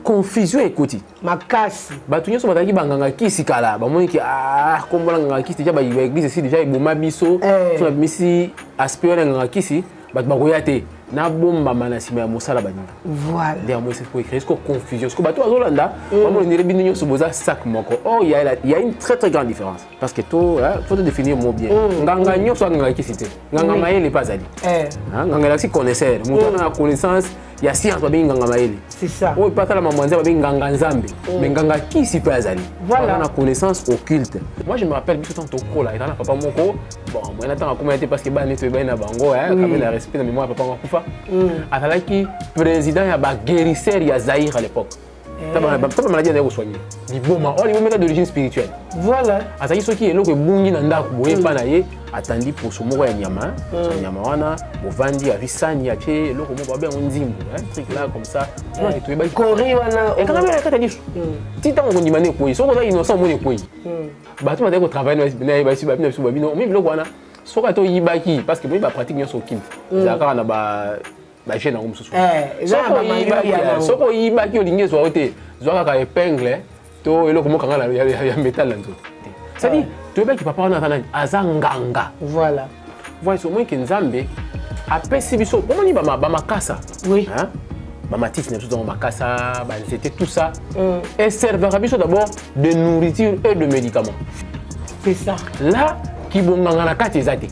confusion ekoti makasi bato nyonso bataki banganga kisi kala bamoni ki kombola nganga kisi déjà ba église ici déjà eboma biso so misi aspect wana nganga kisi bato bakoya te na bomba mana sima ya mosala baninga voilà derrière moi c'est pour écrire ce confusion parce que bato azolanda bamoni ni rebino nyonso boza sac moko il y a une très grande différence parce que to faut définir mot bien nganga nyonso nganga kisi te nganga mayele pas ali nganga la si connaisseur muto na connaissance il y a science babengi nganga mayele c'est ça o pas la mamanza babengi nganga nzambe mais nganga kisi pas azali voilà na connaissance occulte moi je me rappelle biso tant tokola etana papa moko bon moi na tanga comment était parce que ba neto ba na bango quand même la respect na mémoire papa kufa atalaki président ya ba guérisseur ya Zaïre à l'époque taba maladie na soigner liboma on liboma d'origine spirituelle voilà azali soki eloko ebungi na ndako boye pa na ye atandi poso moko ya nyama so nyama wana bovandi ya visani ya tie eloko moko ba nzimbo truc là comme ça toi tu es kori wana et quand même quand tu dis ti tango ndima ne koyi soko za innocent mo ne koyi bato ba ko travailler na ba si ba biso ba bino mais biloko wana soka to yibaki parce que moi ba pratique nyoso kilt zakara na ba chaîne ngom susu soko yibaki olingi zo ote zoka ka épingle to eloko mo kanga ya métal la nzoto ça dit tu veux que papa wana tana azanganga voilà voyez au moins que nzambe apesi biso pomoni ba makasa oui hein ba matiti na biso makasa ba c'était tout ça et servira biso d'abord de nourriture et de médicaments c'est ça là qui bonganga na kati ezate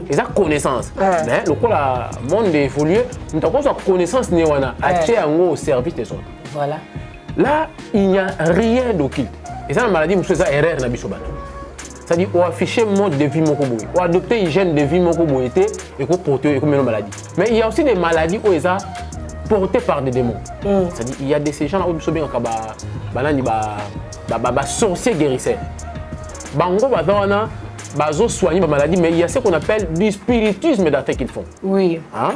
eza connaissance mais le la monde évolue nous avons sa connaissance ne wana atie yango au service des autres voilà là il n'y a rien d'occulte et ça la maladie monsieur ça erreur na biso bato c'est-à-dire on afficher mode de vie moko boye on adopter hygiène de vie moko boye te et ko porter comme une maladie mais il y a aussi des maladies où eza portées par des démons c'est-à-dire il y a des ces gens là où biso bien ka banani ba sorcier guérisseur bango bazana bazo soigner ma maladie mais il y a ce qu'on appelle du spiritisme d'affaires qu'ils font oui hein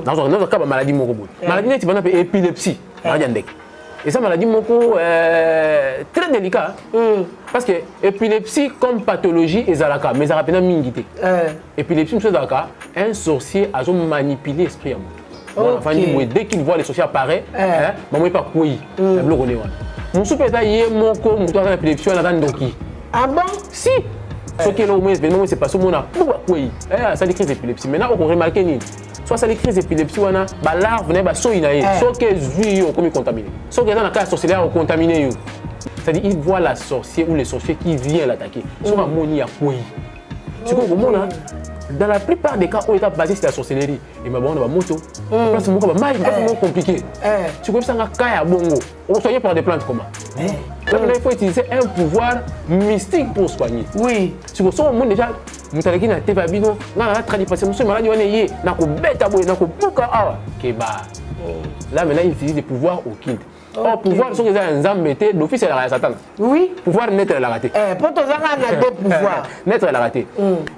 dans un cas maladie moko boye maladie net bana pe épilepsie maladie ndek et ça maladie moko très délicat parce que épilepsie comme pathologie ezalaka mais ça rapena mingité épilepsie monsieur zalaka un sorcier a manipulé l'esprit dès qu'il voit les sorciers apparaître maman pas quoi le bloc on est mon super yé moko muto na épilepsie na ndoki ah bon si ce qui est là au moins c'est pas ce monde a quoi ça des crises d'épilepsie maintenant on remarque ni soit ça les crises d'épilepsie wana ba larve na ba so inaye so que zui yo comme contaminé so que dans la case sorcière on contaminé yo c'est-à-dire il voit la sorcière ou les sorciers qui vient l'attaquer so ma moni a quoi tu comprends là dans la plupart des cas où est basé sur la sorcellerie et ma bonne ba moto place moko ba mal pas compliqué tu comprends ça nga kaya bongo on soigner par des plantes comment donc il faut utiliser un pouvoir mystique pour soigner oui tu comprends mon déjà mutaleki na te babino na tradition parce que monsieur malade wana yé na ko beta boy na ko buka awa keba là maintenant il utilise des pouvoirs occultes pouvoir ce que ça nzambe te d'office la Satan oui pouvoir naître la raté pour to zanga na deux pouvoirs naître la raté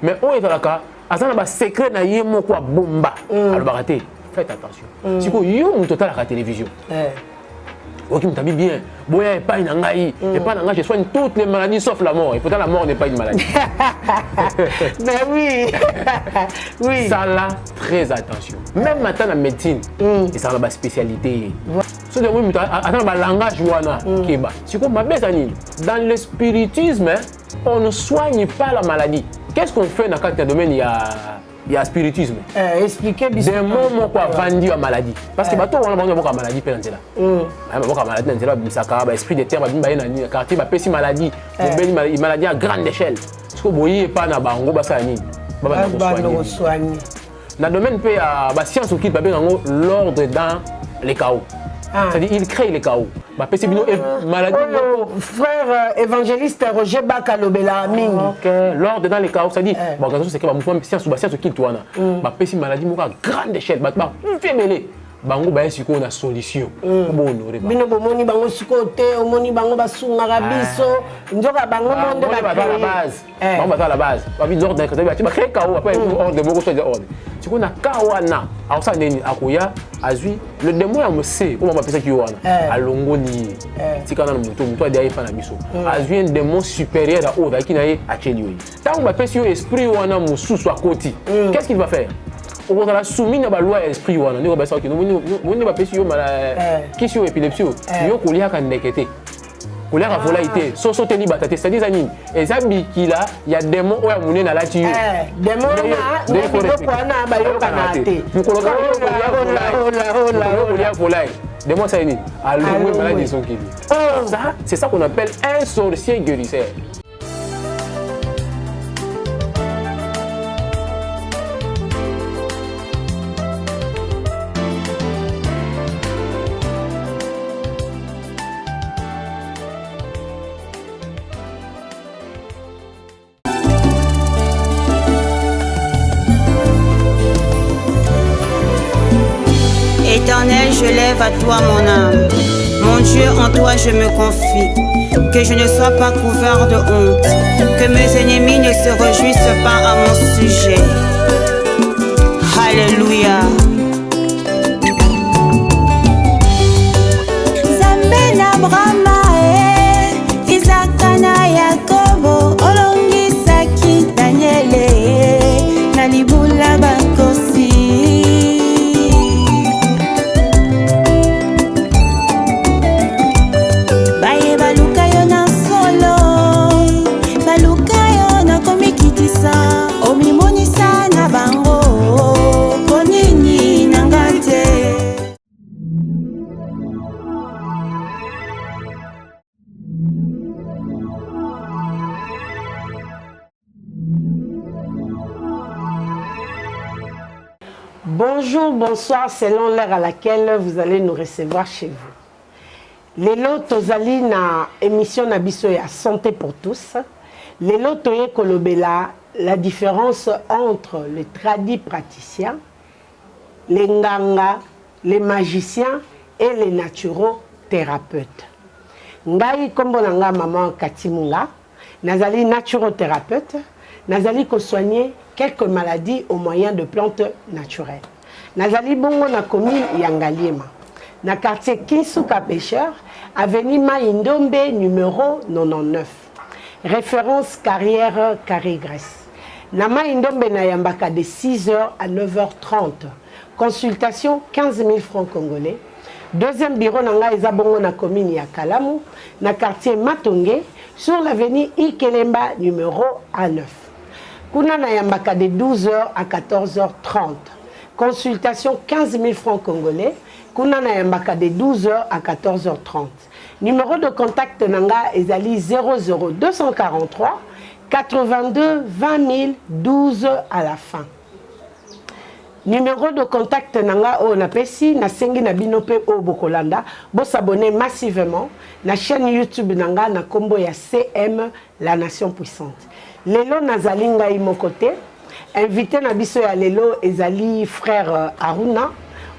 mais on est dans la cas azana ba secret na ye moko bomba alors ba raté faites attention siko yo mu total la télévision ok, tu t'habilles bien. Bon, il n'y a pas une angaï. Il n'y a pas une angaï. Je soigne toutes les maladies sauf la mort. Et pourtant, la mort n'est pas une maladie. Mais oui. Oui. Ça là, très attention. Même maintenant, la médecine, et ça a ma spécialité. Ce que oui, attends, le langage, qui est bas. C'est comme ma bête, dans le spiritisme, on ne soigne pas la maladie. Qu'est-ce qu'on fait dans le domaine? Il y a spiritisme. Expliquez bien. Des moments quoi vendu à maladie. Parce que bateau on a vendu beaucoup maladie pendant cela. Beaucoup maladie dans cela, bisaka, esprit de terre, ba ina ni quartier ba pesi maladie, maladie à grande échelle. Parce que boyi pas na bango ba sa ni. Ba soigner. Dans le domaine pe ba science qui ba bengo l'ordre dans les chaos. C'est-à-dire il crée les chaos. Ba pesi bino maladie. Frère évangéliste Roger Bakalobela Ming. OK, l'ordre dans les chaos, c'est-à-dire bon quand c'est que ba mouvement science ou ba science qui tourne. Ba pesi maladie mo grande échelle, ba fémélé. Bango ba siko na solution. Bo honorer ba. Bino bomoni bango siko te, omoni bango basunga biso, nzoka bango monde ba la base. Bango ba la base. Ba bi ordre que ba créer chaos après ordre moko soit ordre. Siko na kawana, ausa neni akoya azui le démon a sait comment on appelle ça qui wana. Alongoli. Tika na muto dia pa na biso. Azui un démon supérieur à autre qui na ye a chelioi. Tant ba pesi esprit wana mususu akoti. Qu'est-ce qu'il va faire? on a soumis à la loi esprit wana ndeko ba saki nous ba pesi yo mala kisi yo épilepsie yo kolia ka ndekete kolia ka volaité so te libata te c'est-à-dire nini ezabi kila ya démon oya munene na lati yo démon na ndeko na ba yo kanate mukolo ka yo kolia volai démon ça nini alloué maladie son kili ça c'est ça qu'on appelle un sorcier guérisseur. Éternel, je lève à toi mon âme. Mon Dieu, en toi je me confie. Que je ne sois pas couvert de honte. Que mes ennemis ne se réjouissent pas à mon sujet. Alléluia. Zambe na Brahma, Isaac na Yakobo, olongisaki Daniel, na libula bakosi. Bonjour, bonsoir, selon l'heure à laquelle vous allez nous recevoir chez vous. Lelo tozali na émission na biso ya santé pour tous. Lelo toye kolobela la différence entre les tradis praticiens, les nganga, les magiciens et les naturothérapeutes. Ngai kombo nanga maman Katimunga, nazali naturothérapeute, nazali ko soigner quelques maladies au moyen de plantes naturelles. Nazali bongo na commune Yangaliema, na quartier Kinsuka Pêcheur, avenue Maïndombe numéro 99. Référence carrière Carré-Grèce. Na Maïndombe na yambaka de 6h à 9h30. Consultation 15 000 francs congolais. Deuxième bureau nanga eza bongo na commune ya Kalamu, na quartier Matonge, sur l'avenue Ikelemba numéro A9. Kuna na yambaka de 12h à 14h30. Consultation 15 000 francs congolais. Kuna na yambaka de 12h à 14h30. Numéro de contact nanga ezali 00243 82 20 012 à la fin. Numéro de contact nanga o na pesi na sengi na binope o bokolanda bo s'abonner massivement na chaîne YouTube nanga na kombo ya CM la nation puissante. Lelo nazali ngai mokote invité na biso ya lelo ezali frère Aruna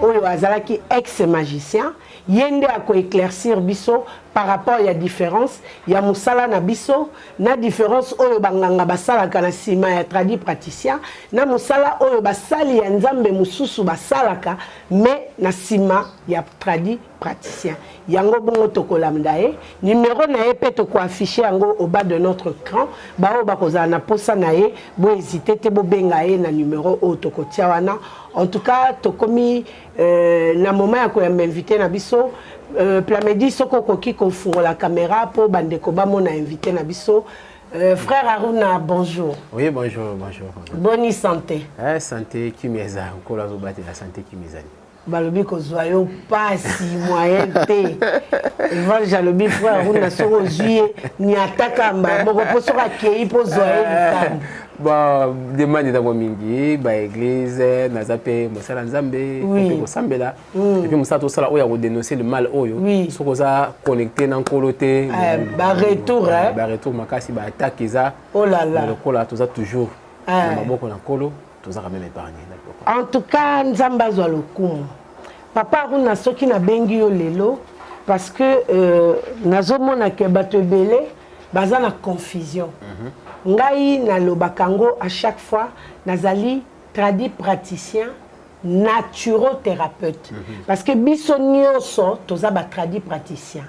oyo azalaki ex magicien yende ako éclaircir biso par rapport ya différence ya musala na biso na différence oyo banganga basalaka na sima ya tradi praticien na musala oyo basali ya nzambe mususu basalaka mais na sima ya tradi praticien yango bongo tokolamda ye numéro na ye pe toko afficher yango au bas de notre écran bao bakozala na posa na ye bo hésiter te bo benga ye na numéro oyo tokotia wana en tout cas tokomi na moment ya ko m'inviter na biso Plamedi soko koki kofungola la caméra pour bandeko bamona invité na biso. Frère Aruna, bonjour. Oui, bonjour, bonjour. Bonne santé. Santé qui m'eza, encore la zobate la santé qui m'eza. Balobi ko zoyo pas si moyen te. Eval jalobi frère Aruna soko juillet ni ataka mba boko posoka kei po zoyo ntambo. Bon, demande d'abord mingi, ba église, nazape mosala nzambe, pe ko sambela. Et puis musa to sala oya ko dénoncer le mal oyo. Soko za connecté na nkolote. Ba retour hein. Ba retour makasi ba attaque za. Oh là là. Le kola to za toujours. Na maboko na nkolo, to za quand même épargné. En tout cas, nzamba zo lokumu. Papa Aruna soki na bengi yo lelo parce que nazomona ke bato belé baza na confusion. Ngai na lobakango à chaque fois nazali tradi praticien naturothérapeute parce que biso nyonso toza ba tradi praticien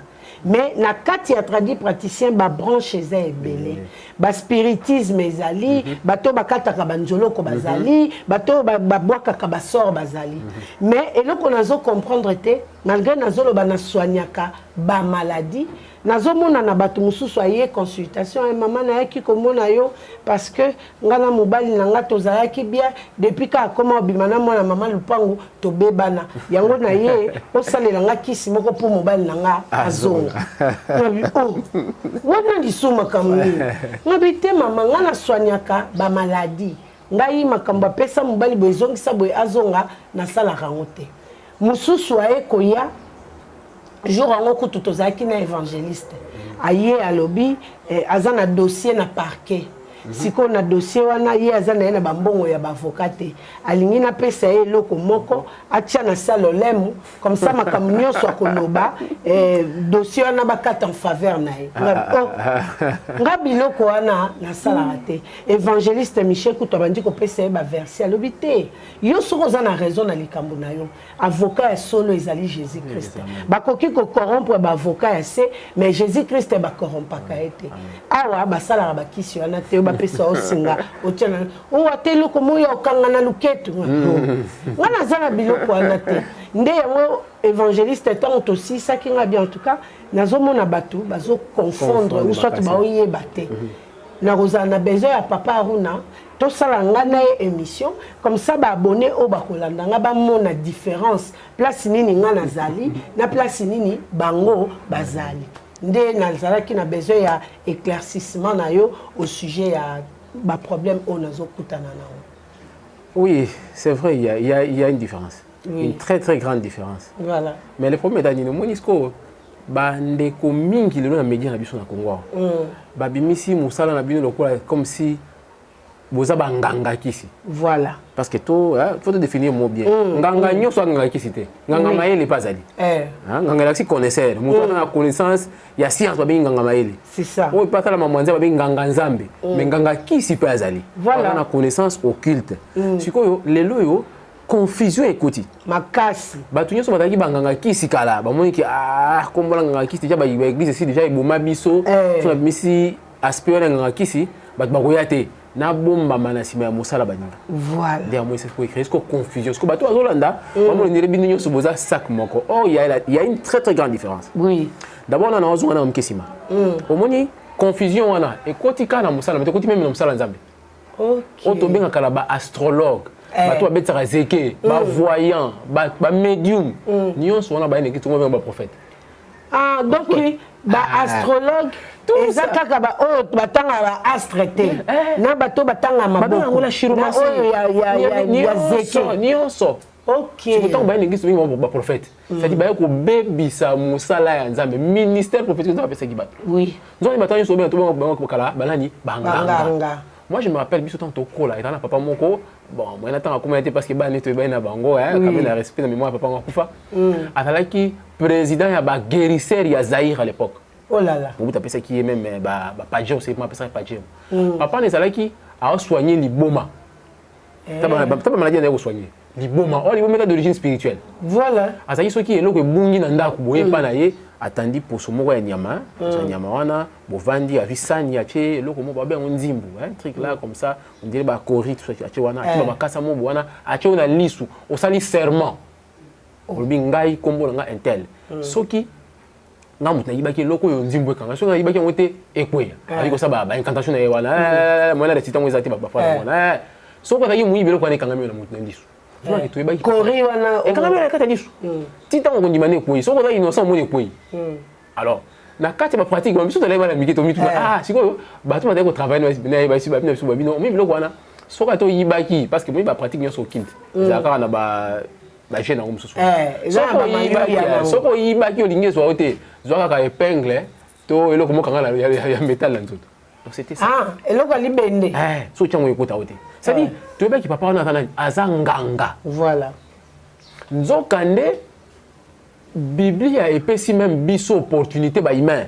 mais na kati ya tradi praticien ba branche eza ebele ba spiritisme ezali bato bakataka banzoloko bazali bato babwakaka basor bazali mais eloko nazo comprendre te malgré nazoloba na soignaka ba maladie nazomona na bato mosusu aye consultation et maman nayaki komona yo parce que ngana mobali na nga tozalaki bien depuis ka akoma obima na mwana mama lupangu tobebana yango na ye osalela nga kisi moko pour mobali na nga azonga wana lisuma kamuni ngabi te mama nga na soignaka ba maladie ngai makambo apesa mobali boye ezongisa boye azonga nasalaka yango te mosusu aye koya jour yango kutu tozalaki na évangéliste aye alobi aza na dossier na parquet siko na dossier wana ye aza na ye na bambongo ya bavocat te alingi napesa ye eloko moko atia na sale olemu comme ça makambo nyonso akoloba dossier wana bakata en faveur na ye nga biloko wana nasalaka te évangéliste Michel kutu abandi kopesa ye baverset alobi te yo soko oza na raison na likambo na yo avocat ya solo ezali Jésus Christ bakoki kocorrompre baavocat ya se mais Jésus Christ bakorrompaka ye te awa basalaka bakisi wana te pesa osinga otiana o atelo komo ya okanga na luketu wana zana biloko wana te nde yango évangéliste tant aussi ça qui nga bien en tout cas nazomona batu bazo confondre ou soit ba oye baté na rozana besoin ya papa Aruna to sala ngana émission comme ça ba abonné au bakolanda nga ba mona différence place nini nga nazali na place nini bango bazali nde nazalaki na besoin ya éclaircissement na yo au sujet ya ba problème au nazo kutana na. Oui, c'est vrai, il y a une différence. Oui. Une très très grande différence. Voilà. Mais le problème est que monisco ba ndeko mingi le na média na biso na Congo. Ba bimisi musala na bino lokola comme si boza ba nganga kisi. Voilà. Parce que tout faut te définir mot bien. Nganga nyoso nganga kisi te. Nganga maele pas ali. Nganga la si connaisseur. Muto na connaissance ya science ba nganga maele. C'est ça. O pas la mamanza ba nganga nzambe. Mais nganga kisi pas ali. Voilà. Na connaissance occulte. Sikoyo lelo yo confusion ekoti. Makasi. Batu nyoso bataki ba nganga kisi kala. Ba moni ki kombola nganga kisi déjà ba église si déjà iboma biso. So na misi aspect na nganga kisi bat ba koyate. Na bomba manasima ya musala baninga. Voilà. Derrière moi c'est pour écrire ce confusion. Parce que bato azolanda, maman ne rebi ninyo soboza sac moko. Oh il y a une très très grande différence. Oui. D'abord on a ozona na mkesima. Omoni confusion wana et kotika na musala, mais koti même na musala nzambe. OK. O to benga kala ba astrologue. Bato abetaka zeke, ba voyant, ba médium. Nyonso wana ba ene kitu ngombe ba prophète. Ah donc ba astrologue eza kaka ba o batanga ba astre te na bato batanga maboko na ya zeke nyonso. OK. C'est tant ba l'église ba prophète. Ça dit ba ko bebisa musala ya nzambe ministère prophétique nzambe pesa kibato. Oui. Nzoni batanga so ba to ba kala balani banganga. Moi je me rappelle biso tant tokola et dans papa moko bon moi n'attends comment était parce que ba neto ba na bango quand même la respect na mémoire papa ngakufa. Atalaki président ya ba guérisseur ya Zaïre à l'époque. Oh là là. Vous tapez ça qui est même Padjeo, c'est moi ça Padjeo. Papa ne savait qui a soigné l'iboma. T'as maladie à soigner. L'iboma, oh l'iboma est d'origine spirituelle. Voilà. À ça qui est là que bungi nanda kuboye pa na ye atandi pour ce moko ya nyama, ça nyama wana, bovandi a visani a che loko mo ba ben nzimbu, un truc là comme ça, on dirait ba kori tout ça a che wana, a che ba kasa mo wana, a che ona lisu, o sali serment. O bingai kombo nga intel. Soki ngamu na yibaki loko yo nzimbu kanga so na yibaki ngote ekwe ayiko saba ba incantation na yewana mwana recita mo ezati ba fala wana so ko tayi muyibe loko na kanga mena mutu ndisu so na to yibaki kori wana e kanga mena kata ndisu tita ngo ndimane ekwe so ko tayi innocent mo ekwe alors na kati ba pratique ba biso to leba na mikito mitu siko ba to ma ko travailler na ba si ba bino ba bino mi loko wana so ka to yibaki parce que mo ba pratique nyoso kint zakara na ba la chaîne en mususu soko yibaki olingi zo ote zo kaka épingle to eloko moko ngala ya métal nzoto donc c'était ça eloko libende so chango yekota ote ça dit tu baki papa na tana azanganga voilà nzokande Biblia a épesi même biso opportunité ba humain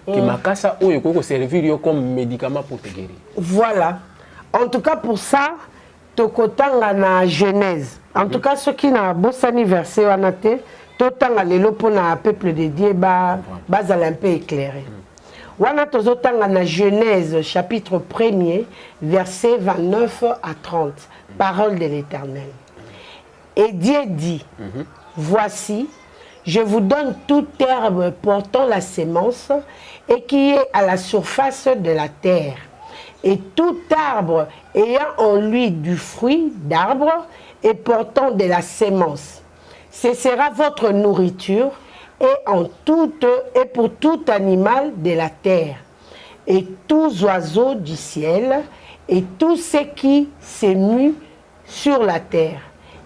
qui makasa oyo ko servir yo comme médicament pour te guérir. Voilà. En tout cas pour ça tokotanga na Genèse. En tout cas, ce qui n'a pas anniversaire, totanga lelo pour na peuple de Dieu bazala un peu éclairé. Wana tozotanga na Genèse chapitre 1er verset 29 à 30. Parole de l'Éternel. Et Dieu dit, voici, je vous donne toute herbe portant la sémence et qui est à la surface de la terre. Et tout arbre ayant en lui du fruit d'arbre et portant de la sémence. Ce sera votre nourriture et pour tout animal de la terre, et tous oiseaux du ciel, et tout ce qui s'émue sur la terre.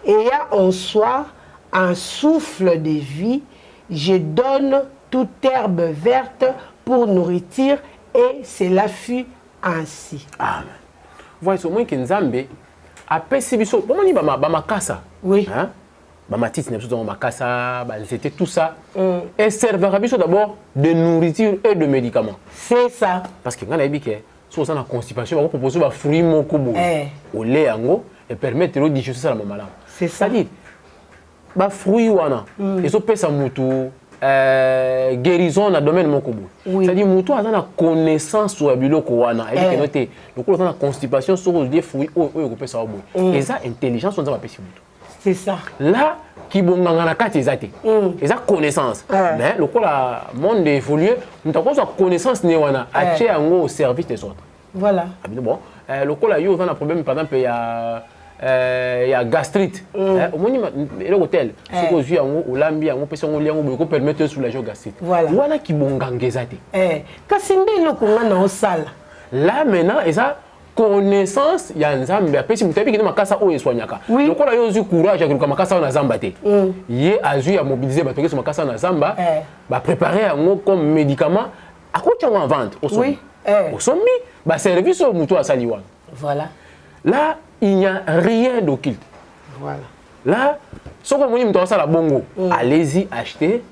Ayant en soi un souffle de vie, je donne toute herbe verte pour nourriture, et cela fut ainsi. Amen. Voyez, au moins que Nzambe a perçu biso. Comment on dit bamakasa? Oui. Hein? Bamatiti n'est pas bamakasa, c'était tout ça. Et servira biso d'abord de nourriture et de médicaments. C'est ça. Parce que quand on a dit que si on a une constipation, on va proposer des fruits mokobo au lait ango et permettre de digérer ça la maman. C'est ça. C'est-à-dire, les fruits wana, ils ont fait ça mutu. Guérison dans le domaine mokobo. C'est-à-dire mutu a une connaissance sur le biloko wana. Et que noté, donc on a une constipation sur les fruits où on peut ça au et ça intelligence on va passer mutu. C'est ça. Là qui bon ngana kati ezate. Et ça connaissance. Mais le monde évolue, nous avons une connaissance ne wana acheter ango au service des autres. Voilà. Bon, le col a eu un problème par exemple il y a gastrite. Au moins l'hôtel, ce que j'ai en au lambi en peut on lien on permettre de soulager gastrite. Voilà qui bon ngangezate. Kasimbe loko ngana osala. Là maintenant et ça connaissance ya nzambe apesi mutabi kina makasa o eswanyaka. Lokola yo zu courage ya kuruka makasa na zamba te. Ye azu ya mobiliser bato ke makasa na zamba ba préparer yango comme médicament akocha en vente au sommet. Au sommet ba service au mutu asaliwa. Voilà. Là il n'y a rien d'occulte. Voilà. Là ce qu'on dit mutu la bongo, allez-y acheter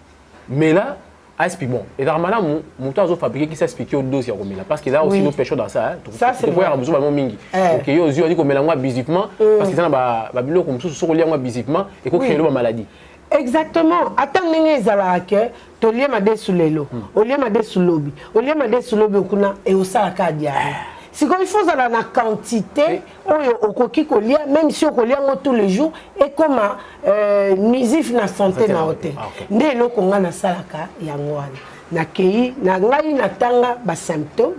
mais là aspi bon et normalement mon temps fabriqué qui s'explique au dossier comme là parce qu'il y a aussi nos pêcheurs dans ça ça c'est pour avoir besoin de mingi OK yo yeux dit comme mélange bizipement parce que ça ba bilo comme sur lien moi bizipement et ko créer une maladie exactement attends ndenge ezala ke to lié made sulelo au lié made sulobi au lié made sulobi kuna et au sala ka diarrhée si comme il faut ça la quantité au koki ko lié même si on lié tous les jours et comme nuisif na santé na hôtel ndé lo konga na salaka yango wana na kei na ngai na tanga ba symptômes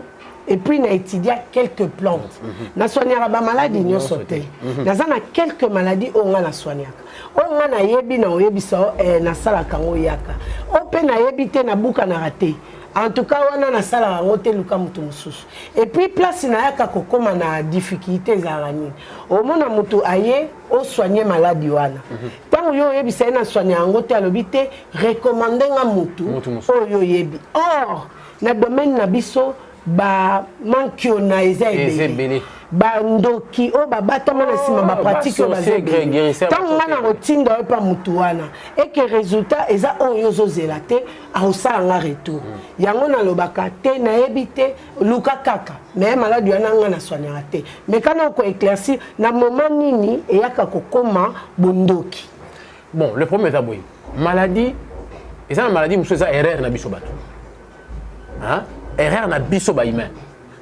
et puis na étudier quelques plantes na soignera ba maladie nyonso te na za na quelques maladies o nga na soignaka o nga na yebi na oyebisa na salaka ngo yaka o pe na yebi te na buka na raté. En tout cas, on a sala ngote luka mutu mususu. Et puis place na yaka kokoma na difficulté za rani. Au mona mutu aye o soigner maladie wana. Tant yo yebi sa na soigner ngote alobité recommander nga mutu o yo yebi. Or, na domaine na biso ba mankio na ezebele. Ba ndoki o ba batama na sima ba pratique ba zebele. Tant ngana rotinda pa mutu wana et que résultat eza o yo zo zelate a osala nga retour. Yango na lobaka te na ebité luka kaka mais malade yana nga na soignera te. Mais quand on ko éclaircir na moment nini e yaka kokoma bondoki. Bon, le premier est aboui. Maladie et ça maladie monsieur ça erreur na biso bato. Hein? Erreur na biso ba humain.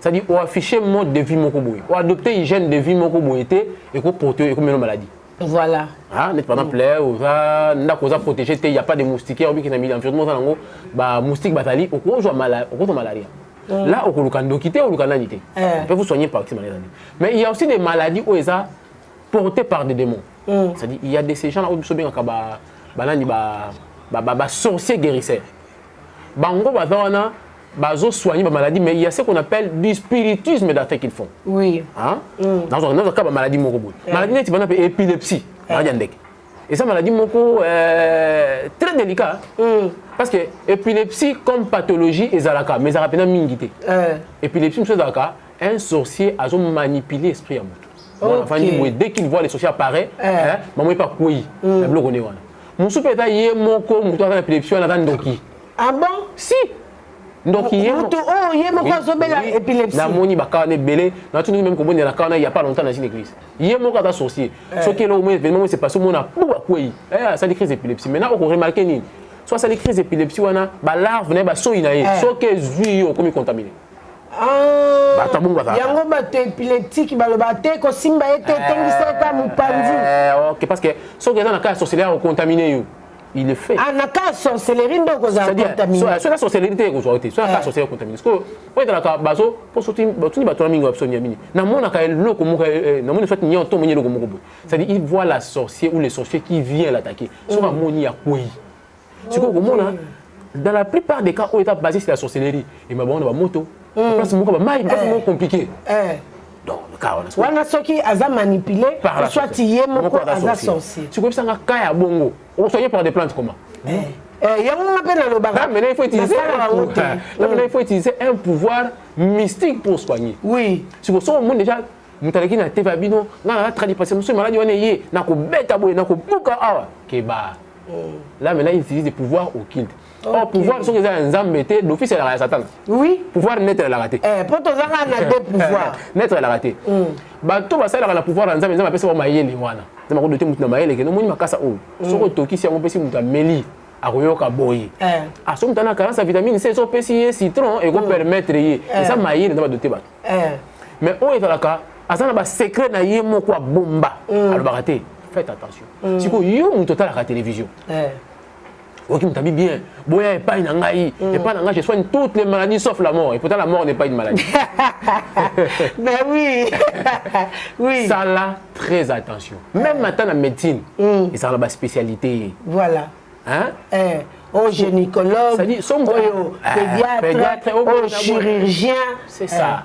C'est-à-dire on afficher mode de vie moko boy, on adopter hygiène de vie moko boyité et ko porter et ko meno maladie. Voilà. Ah, net par exemple là, on va na cause protéger, il y a pas de moustiquaires ou bien qui na mis environnement ça ngo ba moustique batali au ko jo malaria, au ko malaria. Là au ko lukando kité ou lukananité. On peut vous soigner par ces maladies. Mais il y a aussi des maladies où eza portées par des démons. C'est-à-dire il y a des ces gens là où biso bien ka ba banani ba sorcier guérisseur. Bango bazana bazo soigner ma maladie mais il y a ce qu'on appelle du spiritisme d'attaque qu'ils font. Oui. Hein? Dans un cas maladie moko boy. Maladie n'est pas épilepsie. Et ça maladie moko très délicat parce que épilepsie comme pathologie ezalaka mais ça rappelle mingité. Épilepsie monsieur zalaka un sorcier a manipulé l'esprit à moto. Enfin dès qu'il voit les sorciers apparaître maman pas quoi la bloc on est wana. Mon soupeta yé moko muto à l'épilepsie on a ndoki. Ah bon? Si. Donc il y a épilepsie. Na moni bakane belé, na tout même comme na kana il y a pas longtemps dans une église. Il y a mon cas associé. Ce qui est là au moins événement c'est parce que mon a quoi ça des crises d'épilepsie. Maintenant on remarque ni soit ça des crises d'épilepsie wana ba larve na ba so inaye. So que zuyo comme contaminé. Ah, yango bato épileptique baloba te ko simba ete tengisa ka mupanzi. OK parce que so que dans la cas sorcellerie contaminé yo. Il le fait. Ah, na cas sorcellerie ndoko za contaminé. Soit la sorcellerie te ko soit soit la cas sorcellerie contaminé. Parce que ouais dans la cas bazo pour sortir batuni bato mingi option yamini. Na mona ka loko mo na mona soit nyon to monye loko moko. C'est-à-dire il voit la sorcière ou les sorciers qui vient l'attaquer. Soit moni ya koi. C'est que mona dans la plupart des cas où est basé sur la sorcellerie et ma bonne ba moto. Parce que c'est compliqué. Donc, le cas, on a ceux qui ont manipulé, soit il y a un sorcier. Tu comprends ça, il y a bongo. On soigne par des plantes comment? Il y a un appel à l'obaga. Maintenant, il faut utiliser un pouvoir mystique pour soigner. Oui. C'est pour ça que déjà, mutaleki na teva bino, na tradition parce que nous sommes malades, on est yé, na ko beta boy, na ko buka awa, keba. Là, maintenant, il utilise des pouvoirs occultes. Or, pouvoir, ce que c'est un zambété, l'office est la Satan. Oui. Pouvoir naître la raté. Pour tous on a deux pouvoirs. Naître la raté. Bato ba sala la pouvoir en zambé, zambé pesa ba mayele wana. Zamba ko doté mutu na mayele ke no moni makasa o. Soko toki si yango pesi mutu ameli. Akoyoka boye. Ah, so mutu na carence à vitamine C, so pesi citron et ko permettre yé. Et ça mayele na ba doté bato. Mais o etalaka, azana ba secret na yé moko bomba. Alors ba raté. Faites attention. Si ko yo mutu tala la télévision. Ok, tu bien. Boya pas une angaï. Et pas une je soigne toutes les maladies sauf la mort. Et pourtant, la mort n'est pas une maladie. Mais oui. Oui. Ça là, très attention. Même maintenant, la médecine, ils ont la spécialité. Voilà. Hein? Au gynécologue, au pédiatre, au chirurgien. C'est ça.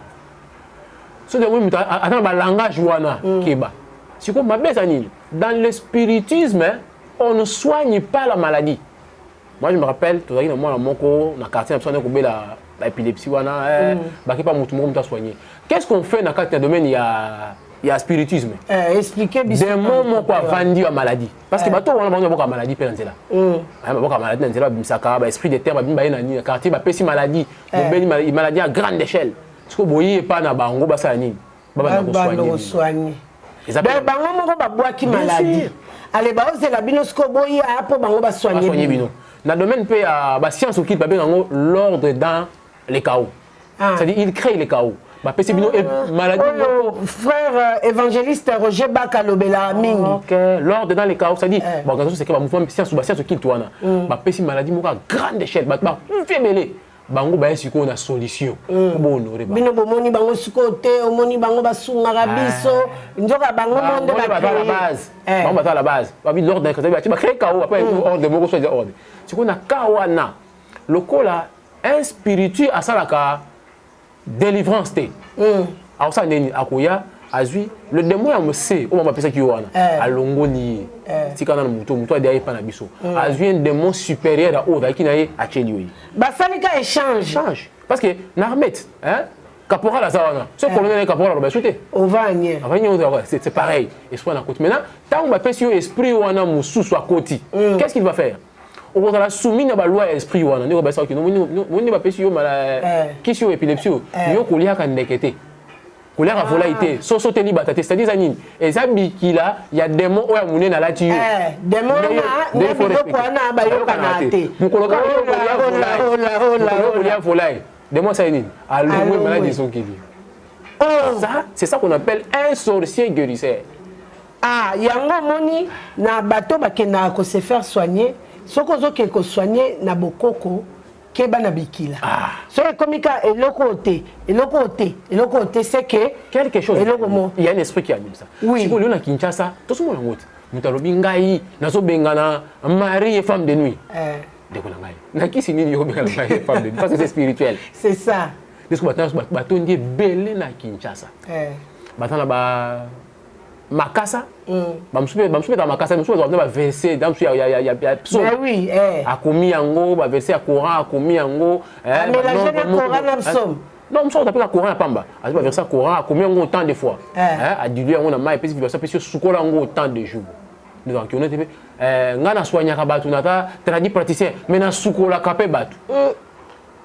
Ce que vous avez un langage wana keba. C'est comme ma belle Anine. Dans le spiritisme, on ne soigne pas la maladie. Moi, je me rappelle, tout à l'heure, moi, dans mon quartier, on a l'épilepsie, on a soigné. Qu'est-ce qu'on fait dans le domaine il y a spiritisme? Expliquez bien. Des moments qu'on a vendu la maladie. Parce que on a vendu la maladie, la maladie, l'esprit de terre, le quartier, la maladie, une maladie à grande échelle. Parce que vous voyez pas dans bango, ça ni. Soigner. Bango maladie. Allez, c'est la binosco boy à pour bango soigner. Dans le domaine de la science, il y a l'ordre dans les chaos. C'est-à-dire qu'il crée les chaos. Frère évangéliste Roger Bakalobela Ming. L'ordre dans les chaos, c'est-à-dire c'est que le mouvement de science qui est une maladie à grande échelle. Bango ba esiko na solution bo honorer ba bino bomoni bango sikote omoni bango basunga biso njoka bango monde ba la base bango ba la base ba bi l'ordre que ba créer chaos après ordre moko soit ordre siko na kawana lokola un spirituel asalaka délivrance te alors ça ndeni akoya azui le démon ya mose o mama pesa ki wana alongoli tikana na muto ade pa na biso azui un démon supérieur à oda ki na ye acheliwe basalika échange parce que narmet hein caporal azawana ce colonel caporal ba souté ovanye c'est pareil et soit na côté maintenant tant ba pesi yo esprit wana mususu akoti qu'est-ce qu'il va faire au contraire la soumis na ba loi esprit wana ndeko ba sa ki no moni ba pesi yo mala kisi yo épilepsie yo kolia ka ndekete couleur à volaille so sauter libre c'est-à-dire zanine et ça bikila il y a des mots où amune na lati yo des mots na ko na ba yo kanate mukoloka yo volaille des mots ça nini allo maladie sont qui ça c'est ça qu'on appelle un sorcier guérisseur. Yango moni na bato bakena ko se faire soigner soko zo ke ko soigner na bokoko keba na bikila. So komika eloko te c'est que quelque chose il y a un esprit qui anime ça. Si vous na Kinshasa tout ce monde ngote mutalobi ngai nazo bengana mari et femme de nuit. Deko na ngai. Na kisi nini yo bengana mari et femme de nuit parce que c'est spirituel. C'est ça. Parce que bato ndie belé na Kinshasa. Batana ba makasa bamsupe dans makasa bamsupe dans verser dans il y a psaume oui akomi yango ba verser à courant akomi yango mélanger le courant na psaume non psaume t'appelle la courant pamba a ba verser courant akomi yango autant de fois a diluer yango na mai puis verser puis sukola yango autant de jours nous donc on était ngana soigner ka batu nata traduit praticien mais na sukola kapé batu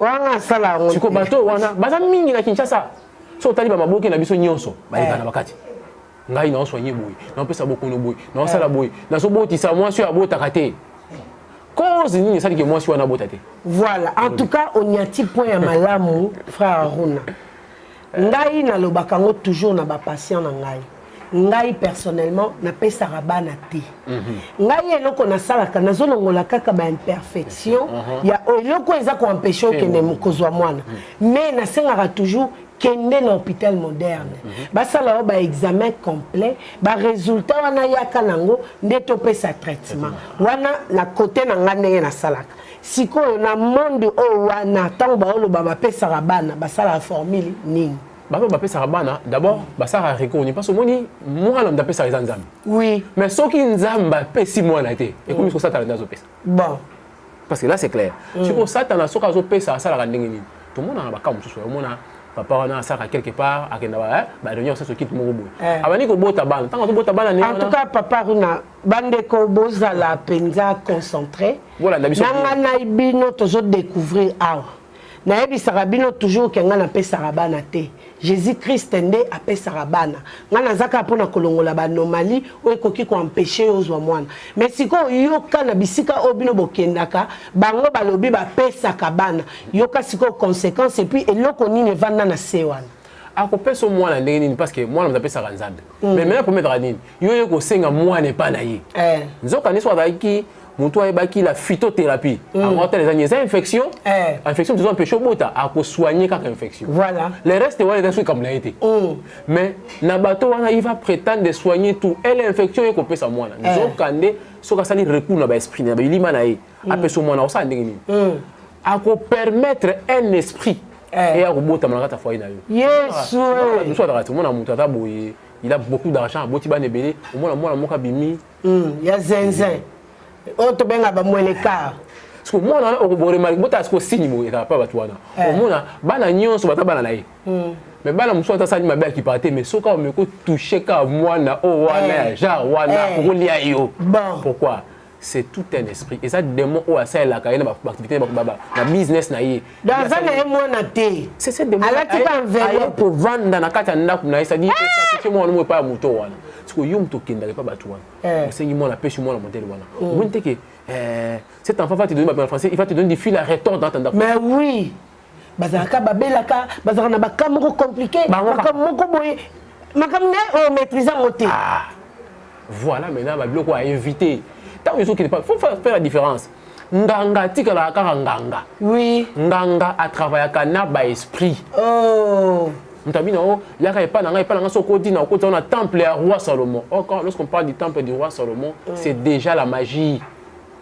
wana sala ngo siko bato wana baza mingi na Kinshasa so tali ba maboke na biso nyonso baleka na bakati ngai na soigner boy na pesa bokono boy na sala boy na so botisa moi sur abota kate cause nini sali ke moi sur na bota te. Voilà, en tout cas on y a ti point ya malamu frère Aruna ngai na lobaka ngo toujours na ba patient na ngai personnellement na pesa rabana te ngai eloko na salaka nazolongola kaka ba imperfection ya eloko eza ko empêcher que ne mukozwa mwana mais na sengaka toujours kende na hôpital moderne basala ba examen complet ba résultat wana yaka nango nde to pesa traitement wana na côté na ngane na salaka sikoyo na monde o wana tango ba oloba ba pesa rabana basala formule nini Baba bapesa rabana d'abord basara reconnu parce que moi l'homme d'apesa les nzambe. Oui. Mais ce qui nzamba pesi moi na été et comme ça ta ndazo pesa. Bon. Parce que là c'est clair. Si pour ça tana soka zo pesa ça la ndenge nini. Tout le monde na ba kamu so mona papa wana ça quelque part akenda ba réunion ça so kit mo boy. Abani ko bota bana tant ko bota bana en tout cas papa runa bande ko boza la penza concentré. Voilà d'habitude. Nanga na ibino tozo découvrir awa. Na yebi sarabino toujours ke nga na pesa rabana te. Jésus-Christ nde apesa rabana. Nga na zaka pona kolongola ba anomalie o ekoki ko empêcher ozwa mwana. Mais siko yoka na bisika obino bokendaka bango balobi ba pesa kabana. Yoka siko conséquence et puis eloko nini vanda na sewana. Akopesa mwana ndenge nini parce que mwana mzapesa nzambe. Mais maintenant pour mettre nini yo ko senga mwana pa na ye. Nzoka ni soit ki Monto ayebaki la phytothérapie. En fait, les infections, infection besoin empêcher bota à soigner chaque infection. Voilà. Le reste ouais des trucs comme l'a été. Mais na bato wana il va prétendre de soigner tout. Elle infection est copé sa mwana. Nzokande soka sali recours na ba esprit na ba ilima na ye. Apeso mwana osa ndenge nini. A ko permettre un esprit et à bota na kata foyer na yo. Yes. Nous soit dans mon amour tata boye. Il a beaucoup d'argent, boti ba nebele. Au moins moi moka bimi. Ya zenzen. Autre benga ba mweleka. Parce que moi on remarque bota ko signe mo eta pas batwana. Au moins bana nyonso bata bana na ye. Mais bana muso ta sali mabe qui partait mais soka me ko toucher ka mwana o wana genre wana ko lia yo. Pourquoi? C'est tout un esprit et ça démon o asa la ka na activité na business na ye. Dans un mwana te. C'est cette démon. Ala ti ba enveloppe pour vendre na kata ndaku na ça dit que moi on mo pas moto wana. Parce que yom to kenda pas batouana. C'est moi la pêche moi la modèle wana. Vous te que cet enfant va te donner ma français, il va te donner des fils à retordre dans ta ndaku. Mais oui. Bazaka babelaka, bazaka na bakamoko compliqué. Bakamoko boy. Makamne o maîtriser moté. Ah. Voilà maintenant ma bloc a invité. Tant que qui pas faut faire la différence. Nganga tika la kaka nganga. Oui. Nganga a travaillé kana ba esprit. Oh. Mutabino, il y a pas dans Sokodi, dans le temple du roi Salomon. Lorsqu'on parle du temple du roi Salomon, c'est déjà la magie.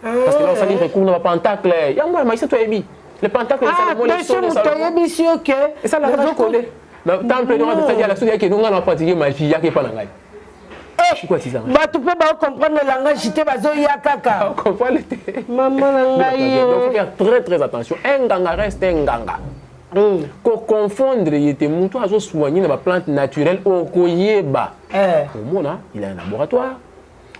Parce que là, on s'est dit recours dans le pentacle. Il y a moi, mais toi, le pentacle de Salomon, les sons de Salomon. Et ça, la magie connaît. Le temple du roi de Salomon, il y a qui nous a pratiqué magie, il y a qui pas dans tu peux pas comprendre le langage, j'étais bazo yakaka. On comprend le maman ngai. Donc faut faire très très attention. Un ganga reste un ganga. Ko confondre yete muto azo soigner na plante naturelle au koyeba. Au mona, il a un laboratoire.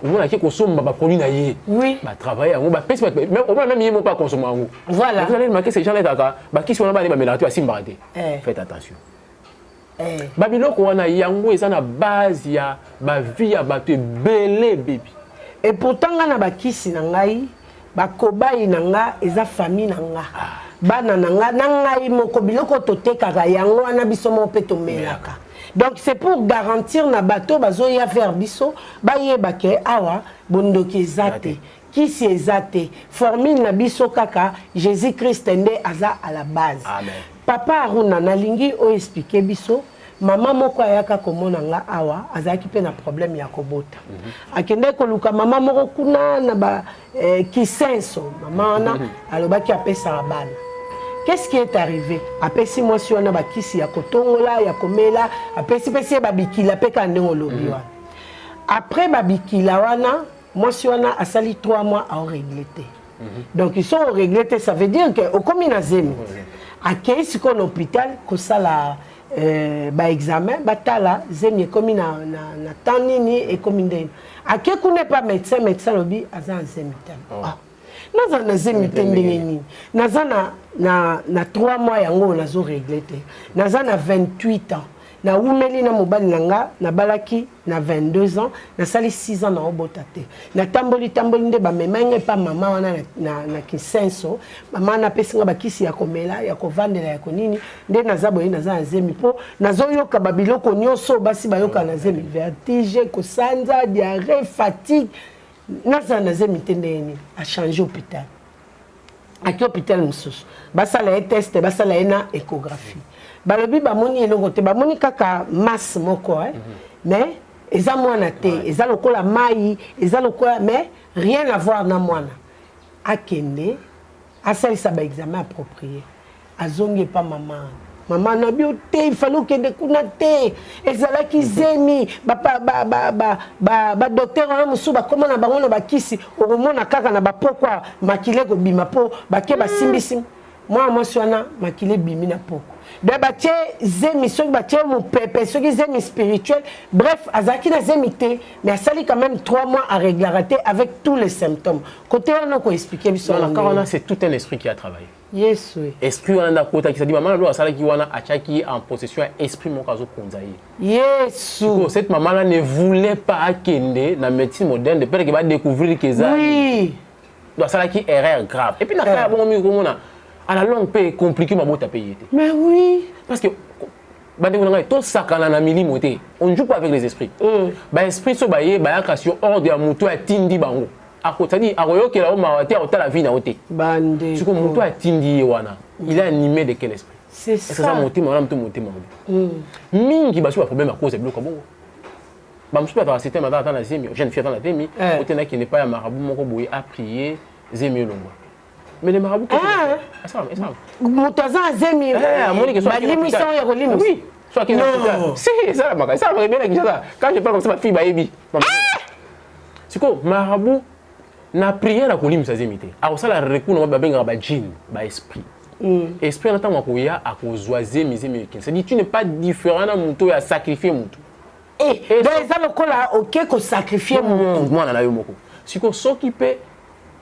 Au mona qui consomme ba produit na yé. Oui. Ba travailler en ba pèse même au moins même yé pas consommer en. Voilà. Vous allez remarquer ces gens là kaka ba qui sont ba mélanger asimbarate. Faites attention. Babiloko wana yango eza na base ya ba vie ya bato belé bébé. Et pourtant na ba kisi na ngai ba kobai na nga eza famille na nga. Bana nanga nanga moko biloko totekaka yango wana biso mo pe tomelaka. Donc c'est pour garantir na bateau bazo ya faire biso ba yebake awa bondoki ezate kisi ezate formule na biso kaka Jésus-Christ nde aza à la base. Amen. Papa Aruna nalingi o expliquer biso mama moko ayaka komona nga awa azaki pe na problème ya kobota. Akende koluka mama moko kuna na ba kisenso mama na alobaki apesa bana. Qu'est-ce qui est arrivé? Après 6 mois, si on a bakisi ya kotongola, ya komela, après si pesi babikila peka ndenge lobi wana. Après babikila wana, moi si on a sali 3 mois à régleter. Donc ils sont régletés, ça veut dire que au comme na zemi. Akei si kon hôpital ko sala ba examen, batala zemi comme na tanini et comme ndeni. Akei ko n'est pas médecin lobi azan zemi tam. naza na zemi te ndenge nini naza na 3 mois yango nazo régler te naza na 28 ans na umeli na mobali nanga na balaki na 22 ans na sali 6 ans na obota te na tamboli nde ba memenge pa mama wana na kisenso mama na pesinga bakisi ya komela ya kovandela ya konini nde naza boye naza na zemi po nazo yoka babiloko nyonso basi bayoka na zemi vertige kosanza diarrhée fatigue naza na zemi te ndeni a changer hôpital aki hôpital mosusu basala test basala na échographie balobi bamoni elongo te bamoni kaka masse moko mais eza mwana te eza lokola mai eza lokola mais rien à voir na mwana akende asalisa ba examen approprié azongi pa maman na bio te il fallait kende kuna te ezalaki zemi ba docteur wana musu ba komona bango na bakisi okomona kaka na bapokwa makile ko bima po bake basimbisi moi wana makile bimi na poko de batie zemi soki batie mon pépé soki zemi spirituel bref azaki na zemi te mais asali quand même 3 mois à régler avec tous les symptômes côté on a ko expliquer biso la corona c'est tout un esprit qui a travaillé yes oui esprit on a kota qui ça dit maman lo asala ki wana achaki en possession esprit mon kazo konzaye yes cette maman là ne voulait pas akende na médecine moderne de peur que va découvrir que ça oui do asala ki erreur grave et puis na ka bon mi komona à la longue peut compliquer ma boîte à payer. Mais oui. Parce que tout ça quand on a mis l'imoté, on ne joue pas avec les esprits. Bah esprit so baye bah action hors de muto a tindi bango. À côté dit à royo que la mawate a la vie na oté. Bande. Tu comme muto a tindi wana. Il est animé de quel esprit? C'est ça. C'est ça monter madame tout monter madame. Mingi ba so problème à cause de bloc bon. Bah monsieur pas c'était madame dans la zemi, jeune fille dans la zemi, côté na qui n'est pas ya marabout moko boye a prier zemi longo. Mais les marabouts, ça. Moutaza Zemi, l'émission est relimée. Oui, soit qu'il si, ça va bien ça. Quand je parle comme ça, ma fille baby. C'est quoi, marabout n'a prié la colline sa zémité. Alors ça la recours on va benga ba djinn, ba esprit. Esprit en tant que ya à cause oiser mes amis. Ça dit tu n'es pas différent dans mon à sacrifier mon tout. Et dans les lokola OK ko sacrifier mon moi na yo moko. Si ko s'occuper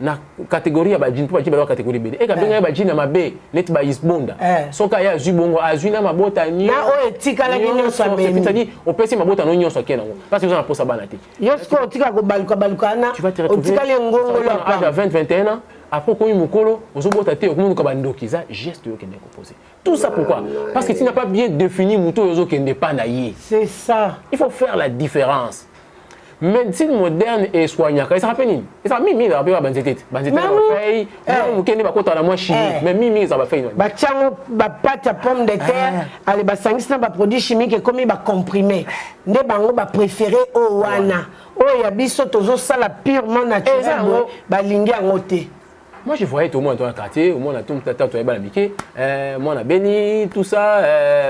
na catégorie ya ba djinn pour ba catégorie BD et ka benga ba djinn na mabe net ba isbonda soka ya zubongo azwina mabota ni na o etika la kinyo so be c'est-à-dire on peut se mabota no nyonso kena parce que vous en posa banate yosko otika ko baluka na otika le ngongo la pa à 20 21 ans après qu'on mukolo ozobota te okomo ko bandokiza geste yo kende ko poser tout ça pourquoi parce que tu n'as pas bien défini muto yozo kende pa na ye c'est ça il faut faire la différence. Médecine moderne et soignante. Ça rappelle ni. Ça mimi ça rappelle banzete. Banzete va faire. Vous kenni ba kota na moi chimique. Mais mimi ça va faire. Ba tiango ba pâte à pomme de terre, ale ba sangisa ba produit chimique comme ba comprimé. Nde bango ba préféré o wana. O ya biso tozo sala purement naturel ba lingi ngote. Moi je voyais tout le monde dans le quartier, au moins on a tout tata toi ba miké, moi on a béni tout ça,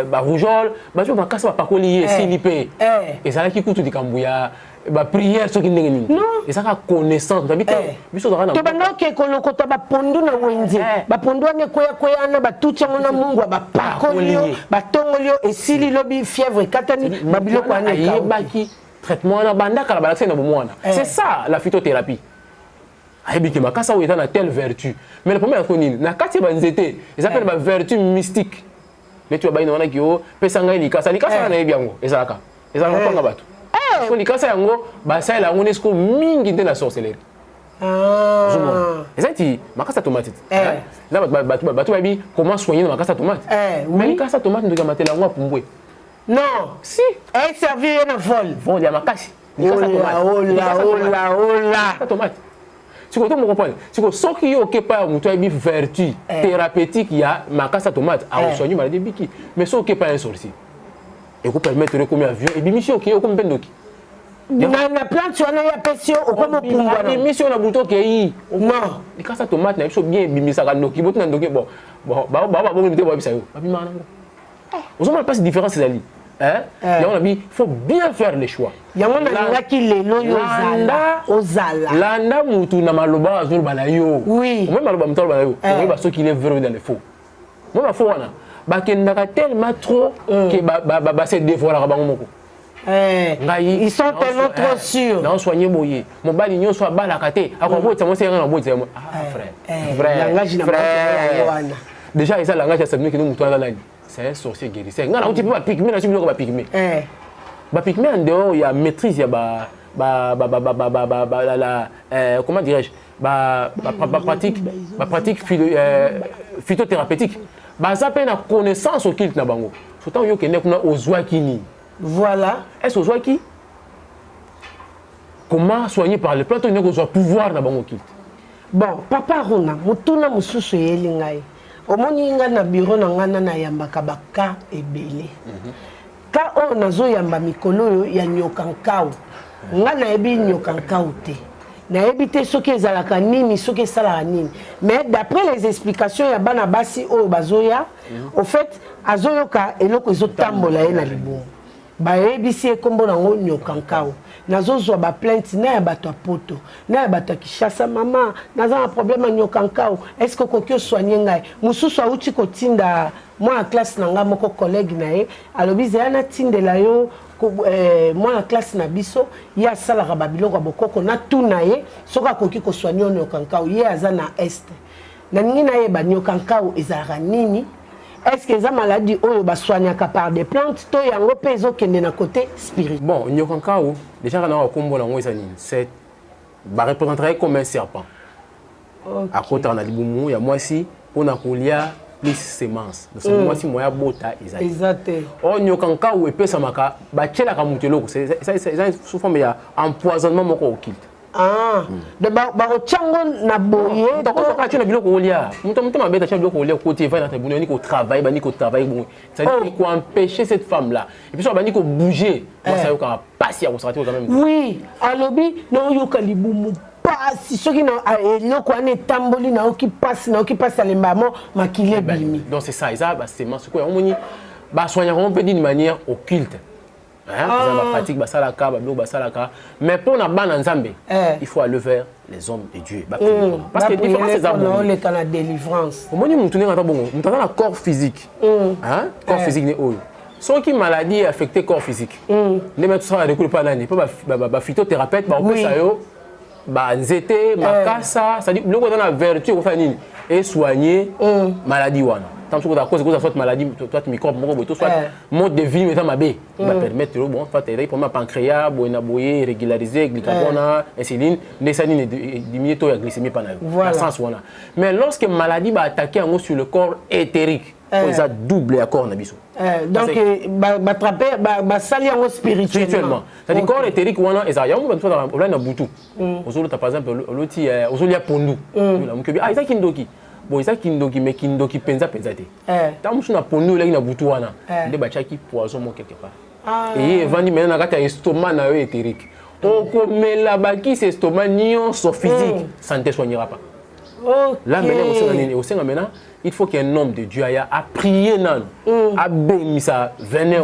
ba rougeole, ba je ba kasa ba pakolier silipé. Et ça là qui coûte du Kambuya. Ba prière ce qui n'est pas et ça a connaissance d'habiter biso dans to banga ke koloko to ba pondu na wenze ba pondu ne koya na ba tucha na mungu ba pakolio ba tongolio et sili lobi fièvre katani ba biloko ane yebaki traitement na banda kala ba na bomwana c'est ça la phytothérapie ayebi ke makasa o na telle vertu mais le problème est konini na kati ba nzete ils appellent ba vertu mystique mais tu ba ina wana kio pesanga likasa na yebi yango ezalaka panga bato ko likasa yango ba sa la UNESCO mingi de la sorcellerie ezati makasa tomate là batu babi comment soigner makasa tomate mais likasa tomate ndoka matela yango pumbwe non si elle servir na vol ya makasi likasa tomate tu comprends tu soki yo ke pa muto abi vertu thérapeutique ya makasa tomate a soigner maladie biki mais soki pas un sorcier et ko permettre de comer avion et bimission ki yo ko mpendoki na plante wana ya pesio okomo pungwa na mission na buto ke yi non likasa tomate na biso bien bimisa ka noki boto na ndoki bon ba bo mite bo bisa yo ba bima nango ozoma pas différence ezali on a dit il faut bien faire les choix yango na ki lelo yo ozala landa mutu na maloba azul bana yo oui même maloba mutalo bana yo on va ceux qui les vrai dans les faux moi ma faux wana ba kendaka tellement trop que ba se dévoiler bango moko Ils sont tellement trop sûrs. Non, soigner boye. Mon bali nyo soit balakate. À quoi tu c'est un bon frère. Frère. Déjà ça langage ça que nous mutana là. C'est un sorcier guérisseur. Non, on peut pas pigmer là, tu peux pas pigmer. Ba pigmer en dehors, il y a maîtrise, il y a comment dirais-je? Pratique phytothérapeutique. Ça peut être connaissance au kilt na bango. Pourtant yo kene kuna ozwakini. Voilà. Est-ce ozwaki? Comment soigner par les plantes, on a pouvoir na bango kilt. Bon, papa Runa, mutuna mususu yelingai. Omoni nga na bureau na ngana na yambaka baka ebele. Ka o nazo yamba mikolo ya nyokankao. Nga na ebi nyokankao te. Na ebi te soki ezalaka nini, soki esalaka nini. Mais d'après les explications ya bana basi o bazoya, au fait azoyoka eloko ezotambola ye na libumu. Ba ebisi ekombo nango nyokankao. Nazozwa ba plainte na ya bato poto, na ya bato Kishasa mama, naza un problème na nyokankao. Est-ce que kokyo soigner ngai? Mususu auti kotinda moi en classe nanga moko collègue na ye, alobi zana tindela yo moi en classe na biso, ya sala ka babiloko bokoko na tuna ye, soka koki ko soigner nyokankao, ye aza na est. Na ningi na ye ba nyokankao ezara nini? Est-ce que ça maladie ou ba soignaka par des plantes to yango pezo kende na côté spirituel? Bon, nyokankao déjà on a combo na ngoi sanini, c'est ba représenterait comme un serpent. À côté on a libumu ya mwasi pona kolia plus semence. Donc mwasi moya bota ezali. Exact. Oh nyokankao epesa maka ba tchela ka muteloko, c'est sous forme ya empoisonnement moko okilt. Ah, de ba chango na boye to ko ka tuna biloko olia muto mabeta tuna biloko olia côté va dans tribunal ni ko travail ba ni ko travail bon ça dit ko empêcher cette femme là et puis ça ba ni ko bouger moi ça yo ka passer à ressortir quand même. Oui, alobi no yo ka libumu passe soki na eloko ane tamboli na oki passe à l'embamo makile bimi. Donc c'est ça, ça ba c'est ce ko on ba soigner on peut dire d'une manière occulte. Pratique basalaka basalaka mais pour na bana nzambe il faut aller vers les hommes de Dieu parce que différence c'est ça on la délivrance au moins mutu ngata bongo mutu na corps physique corps physique ne oyo so qui maladie affecté corps physique ne mettre ça recule pas nani pas ba phytothérapeute ba opesa yo ba nzete makasa ça dit loko dans la vertu ko fa nini et soigner maladie wana. Tant que à cause de cette maladie, toi tu microbe, soit mode de vie mettant ma baie, va permettre bon, faire t'aider pour ma pancréas, boina boyer, régulariser, glycagone, insuline, l'insuline diminuer taux de glycémie pendant la sens voilà. Mais lorsque maladie va attaquer en sur le corps éthérique, ça double accord na biso. Donc va attraper va salir en spirituellement. C'est-à-dire corps éthérique wana ezaya on va on na butu. Ozolo par exemple l'oti ozoli ya pondu. La mukebi ah ça kindoki. Bon ça kindoki penza te. Tant musu na pondu là na butu wana. Nde bachaki poison mo quelque part. Et vandi maintenant na kata estomac na yo éthérique. On komela baki ce estomac nyonso physique, ça ne te soignera pas. Là maintenant il faut qu'un homme de Dieu aille à prier nan à bémisa venez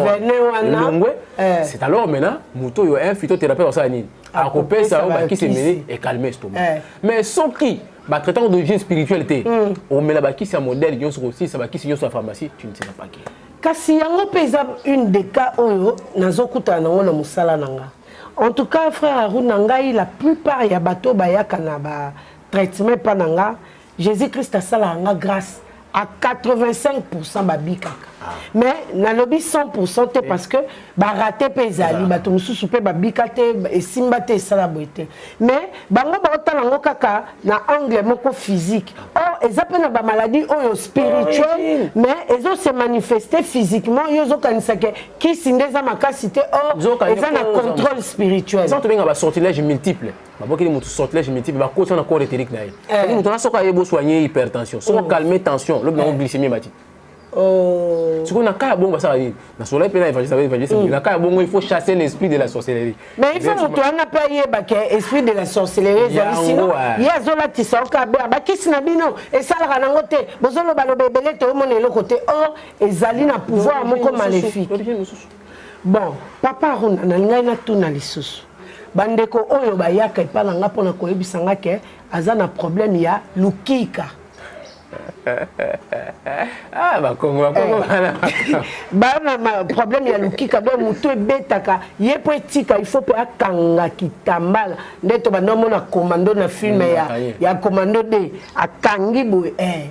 c'est alors maintenant muto yo un phytothérapeute ça ni à couper ça baki se mêler et calmer l'estomac mais sans qui ba traitant d'origine spiritualité on met la baki c'est un modèle yo aussi ça baki c'est sa pharmacie tu ne sais pas qui kasi yango pesa une des cas oyo nazokuta nango na musala nanga en tout cas frère Aruna ngai la plupart ya bato bayaka na ba traitement pananga Jésus-Christ a salanga grâce à 85% babikaka. Mais na lobby 100% parce que ba raté pezali bato mususu pe babikate et simbate sala boité. Mais bango ba otalango kaka na angle moko physique. Or ezapena ba maladie oyo spirituelle mais ezo se manifester physiquement yozo kanisake ki sindeza makasité or eza na contrôle spirituel. Ça to benga ba sortilège multiple. Ba ki mutu sortilège multiple ba ko na corps éthérique na ye. Mutu na soka yebo soigner hypertension, so calmer tension, le glycémie bati. Ce qu'on a qu'à bon ça na soleil pe na évangile na qu'à bon il faut chasser l'esprit de la sorcellerie. Mais il faut que on n'a pas yeba que esprit de la sorcellerie sinon ya zola tisoka ba kisina bino et ça la nango te bozolo balobebele to mona le côté or ezali na pouvoir moko maléfique. Bon papa Runa na ngai na tuna lisusu bandeko oyo bayaka epana nga pona koyebisanga ke aza na problème ya lukika. Ah, bah, Congo, bana problème ya lukika do mutu ebetaka ye po etika il faut pe akanga kitambala ndeto banomo na commando na film ya commando de akangi bo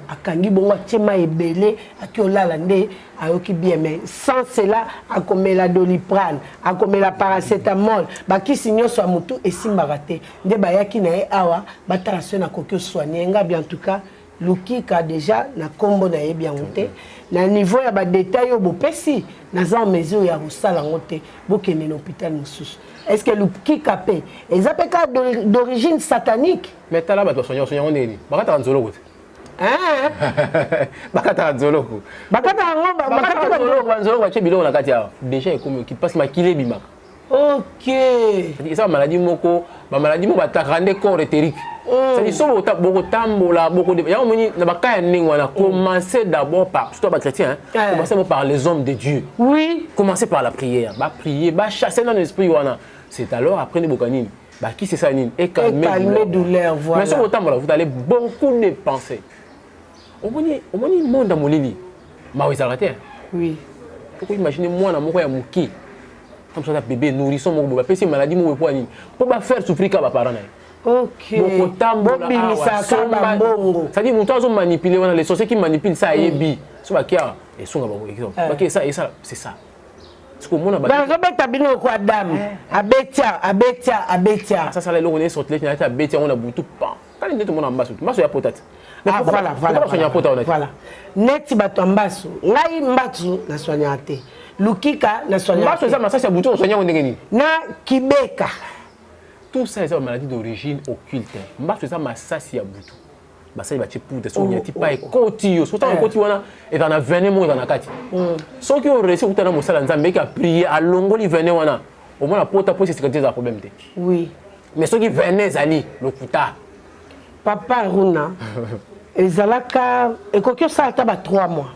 akangi bongo atima ebele akiolala nde ayoki bien mais sans cela akomela doliprane akomela paracétamol bakisi nyonso ya mutu esimbaka te nde bayaki na ye awa batala so na koki soigner nga bien en tout cas lukika déjà na kombo na yebi yango te na niveau ya ba détail yo bopesi naza en mesure ya kosala yango te bokende na hôpital mosusu est-ce que lukika pe ezape ka d'origine satanique mais tala bato soigner on nini bakata nzolo kote bakata nzolo nzolo bache biloko na kati awa déjà ekomi qui passe makile bimaka ok ça maladie moko ba maladie mo bataka nde corps éthérique c'est ça beaucoup tambola beaucoup de ya omoni na bakaya ningo na commencer d'abord par surtout ba chrétien commencer par les hommes de Dieu oui commencer par la prière ba prier ba chasser dans l'esprit wana c'est alors après ne bokanini ba qui c'est ça nini et calmer douleur voilà mais sur tambola vous allez beaucoup dépenser omoni monde à molili ma wizarate oui faut imaginer moi na moko ya muki comme ça bébé nourrisson mon bébé pesi maladie mo pour nini pour ba faire souffrir ka ba parents na ok ça dit mon temps manipuler on les sorciers qui manipulent ça yebi so ba kia et songa ba exemple ba kia ça et ça c'est ça ce que mona ba dans beta bino ko adam abetia ça le on est sorti là ta betia on a butu pa quand il est tout monde en bas maso ya potate voilà net bato ambaso ngai mbatu na soignate lukika na soignate mbaso ça masasi ya butu on soigner on ndengeni na kibeka tout ça c'est une maladie d'origine occulte mbaso ça masasi ya butu basali ba chiputa so nyati pa ekoti yo so ta ekoti wana et dans 20 mois dans la kati so ki o réussi utana mosala nzambe ki a prier a longoli 20 wana au moins la porte pour sécurité za problème te oui mais so ki 20 zali lokuta papa Runa ezalaka ekoki osala ta ba 3 mois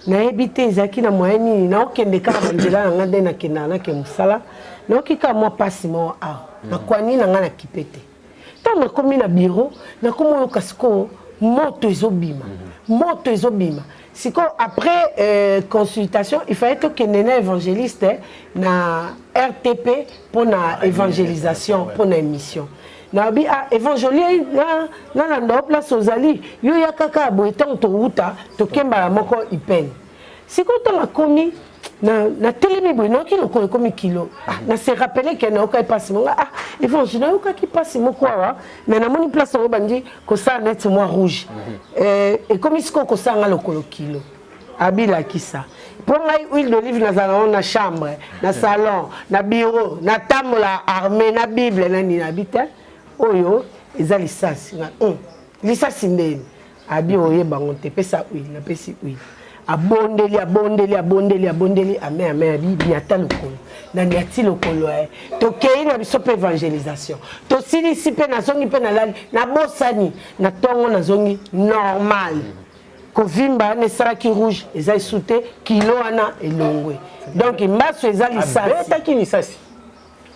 nayebi te ezalaki na moyen nini naokende kaka banzela na nga nde nakenda nake mosala naoki kaka mwa pasi mo awa nakwani na nga na kipe te ntango nakomi na bureau nakomi oyoka sikoyo moto ezobima sikoyo après consultation il fallait tokende na évangéliste na RTP mpo na évangélisation mpo na émission nabi évangélie na landa place ozali yo ya kaka boye ntango towuta tokembala moko ipene sikoyo ntango akomi na telemi boye naoki lokolo ekomi kilo na se rappele ke naokai mpasi monga évangile nayokaki mpasi moko awa me namoni place yango bandi kosala neti mwa rouge ekomi sikoyo kosala nga lokolo kilo abilakisa mpo ngai huile d'olive nazala ngo na chambre na salon na bureau na tambola armé na bible nani nabi te oyo eza lisasi lisasi ndeni abi oyebango te pesa huile napesi huile abondeli ame abi niata lokolo na niati lokolo tokei na biso mpe évangélisation tosilisi mpe nazongi mpe nalali nabosani na ntongo nazongi normal kovimba wana esalaki rouge eza esu te kilo wana elongwe donc mbaso eza lisasi lisasi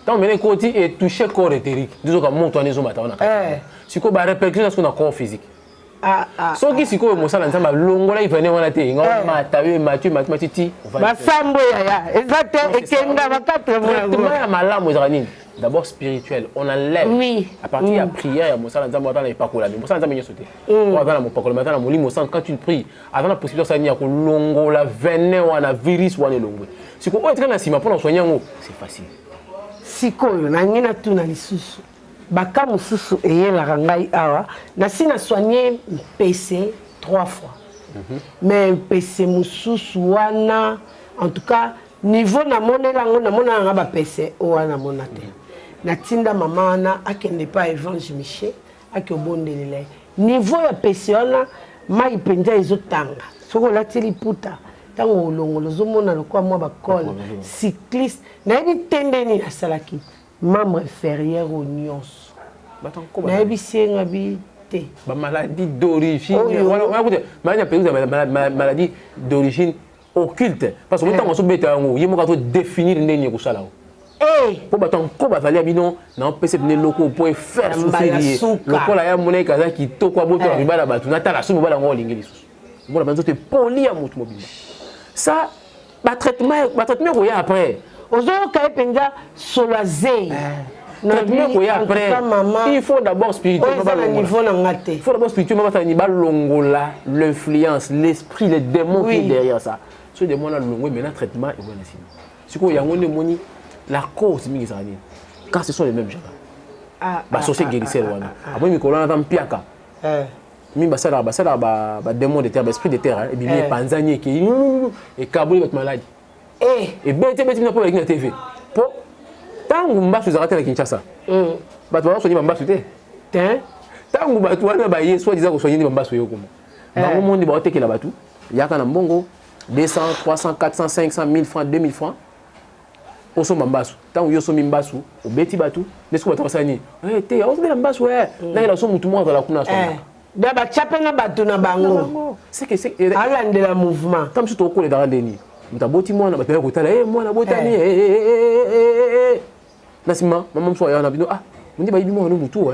ntango mene ekoti etouche corps éthérique dizoka moto wana ezomata wana sikoyo barépercussion na siko na corps physique soki sikoyo mosala nzambe alongola ivene wana te mata yo mati ti basambo yaya eza te ekenda traitement ya malamu ezaka nini d'abord spirituel on enlève à partir ya prière ya mosala nzambe atana epakolami mosala nzambe nyonso te ata na mopakolami ata na molimo santu quand tu pries ata na possibilité osala nini ya kolongola vene wana virus wana elongwe sikoyo oyo etikali na nsima mpona kosoigne yango c'est facile sikoyo nangi natuna lisusu baka mosusu eyelaka ngai awa nasi na soigne mpese 3 fois mais mpese mosusu wana en tout cas niveau namonela yango namonaka nga bapese oyo wana namona te natinda mama wana akende pa Evange Michel akiobondelela niveau ya pese wana mai mpenza ezotanga soki olati liputa ntango olongolo ozomona lokwa mwa bakole cycliste nayebi te ndeni nasalaki membre inférieur au nyonso nayebi sienga bi te maladie d'origine maladie d'origine occulte parce que ntango osobeta yango ye moko azo définir ndeni ekosala yango Pour battre encore bavaler bino na pese bine loko pour faire souffrir loko la ya monnaie kaza qui to kwa boto la bala batu na tala sumo bala ngoli ngeli susu mo la banzo te poli ya mutu mobile ça ba traitement ko ya après ozo ka penza solazé traitement ko ya après il faut d'abord spirituellement il faut d'abord spirituellement battre ni balongola l'influence l'esprit les démons qui est derrière ça ce démon là longo maintenant traitement et voilà sinon si ko yango ne moni la cause mingi zani car ce sont les mêmes gens ba société guérisseur wana après mi kolona tam piaka mi basala ba démon de terre esprit de terre et bien panzani qui et kabuli bat maladie et bete na pour avec TV pour tangu mbasu za ratela Kinshasa ba to so ni mbasu te tangu ba to wana ba yeso diza ko so ni mbasu yo kuma ba mo ndi ba otekela batu yaka na mbongo 200 300 400 500 1000 francs 2000 francs oso mambasu tangu yo so mimbasu obeti batu nesko batasani te oso bela mbasu na ila so mutu mwa la kuna so da ba chape na batu na bango c'est que alande la mouvement tam surtout ko le darandeni mutaboti mwana ba ko tala mwana botani nasima mama mso ya na bino mundi ba yibi mwana mutu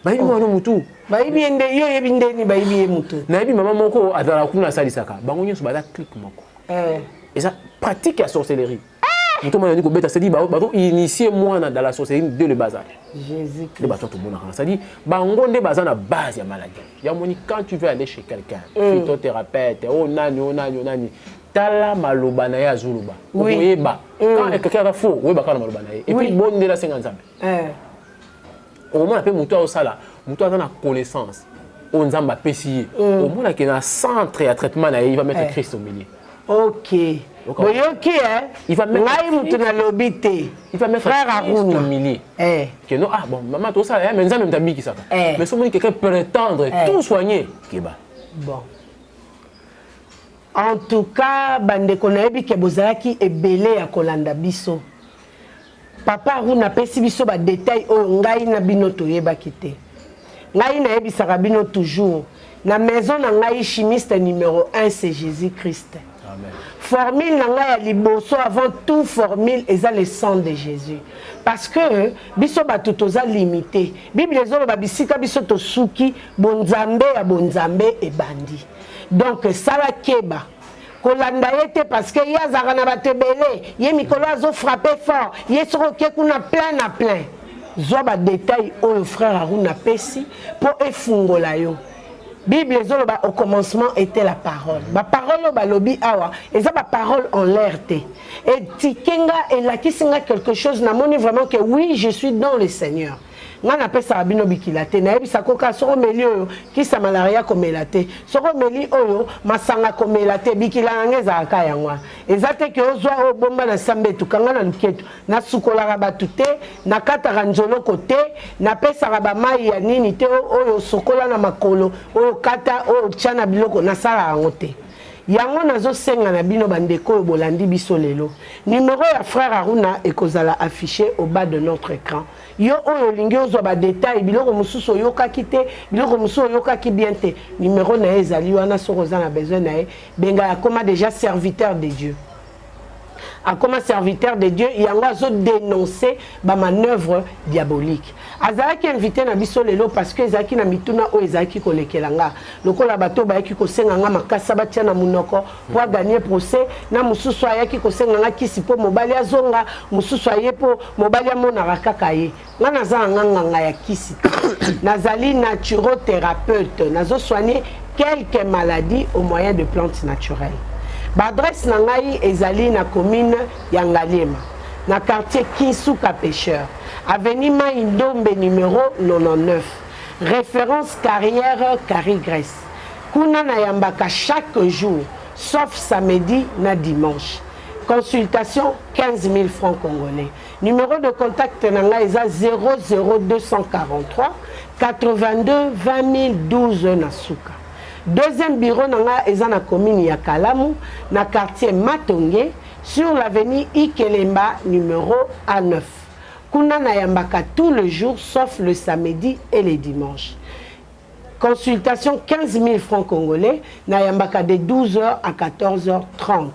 ba yibi mwana mutu ba yibi ende yo yebi ndeni ba yibi mutu na yibi mama moko adala kuna salisaka bango nyoso ba da click moko et ça pratique la sorcellerie. Tout le monde dit que c'est dit initier moi dans la sorcellerie dès le bas âge. Jésus. Le bâton tout le monde ça dit bango de bas la base ya maladie. Ya moni quand tu veux aller chez quelqu'un, phytothérapeute, nani tala maloba na ya zuluba. Oyeba. Quand quelqu'un va faux, oyeba kana maloba na et puis bonne de la 50 ans. Au moment appelle muto au sala, muto a na connaissance. On nzamba pesier. Au moment que na centre à traitement il va mettre Christ au milieu. OK. Boyoki il va mettre il va mettre frère Aruna milieu. Que non bon maman tout ça mais nzamba mtambi ki saka. Mais si on quelqu'un prétendre tout soigner keba. Bon. En tout cas bande konayebi ke bozalaki ebele ya kolanda biso. Papa Aruna pesi biso ba détail o ngai na bino toyebaki te. Ngai na yebi saka bino toujours. La maison na ngai chimiste numéro 1 c'est Jésus-Christ. Amen. Formule na ngai ya liboso avant tout formule eza le sang de Jésus. Parce que biso batu toza limité. Bible ezolo ba bisika biso to suki bonzambe ya bonzambe e bandi. Donc ça va keba. Kolanda yete parce que ya zaka na batebele, ye mikolo azo frapper fort, ye soko ke kuna plein. Zo ba détail o frère Aruna pesi pour efungola yo. Bible ezoloba au commencement était la parole. La parole ba lobi awa, et ça la parole en l'air té. Et tikenga et la kisinga quelque chose n'a moni vraiment que oui, je suis dans le Seigneur. Ngana appelle ça bino bikilate na ebisa koka soko meli oyo ki sa malaria komelate. Soko meli oyo masanga komelate bikila ngeza aka yangwa. Ezate ke ozwa o bomba na sambe tukanga na luketu na sukola batute na kata ranjolo kote na pesa ba mai ya nini te oyo sokola na makolo oyo kata oyo chana biloko na sala ngote. Yango nazo senga na bino bandeko bolandi biso lelo. Numéro ya frère Aruna ekozala affiché au bas de notre écran. Yo oyo lingi ozo ba détail biloko mususu yoka kite biloko mususu yoka ki bien te. Numéro na ezali wana soroza na besoin na benga ya koma déjà serviteur de Dieu. A comme serviteur de Dieu, il y a un dénoncer ma manœuvre diabolique. Azaki invité na biso lelo parce que ezaki na mituna o ezaki kolekelanga. Lokola bato ba yaki kosenga nga makasa batia na munoko pour gagner procès na mususu ayaki kosenga nga kisi po mobali azonga mususu ayepo mobali amona rakaka ye. Nga naza nganga ya kisi. Nazali naturothérapeute, nazo soigner quelques maladies au moyen de plantes naturelles. L'adresse nangai ezali na commune Yangalema, na quartier Kinsuka Pêcheur, avenue Maïndombe numéro 99, référence carrière Carigresse. Kuna na yambaka chaque jour, sauf samedi na dimanche. Consultation 15 000 francs congolais. Numéro de contact nangai eza 00243 82 20 012 na Suka. Deuxième bureau nanga eza na commune ya Kalamu na quartier Matonge sur l'avenue Ikelemba numéro A9. Kuna na yambaka tout le jour sauf le samedi et les dimanches. Consultation 15 000 francs congolais na yambaka de 12h à 14h30.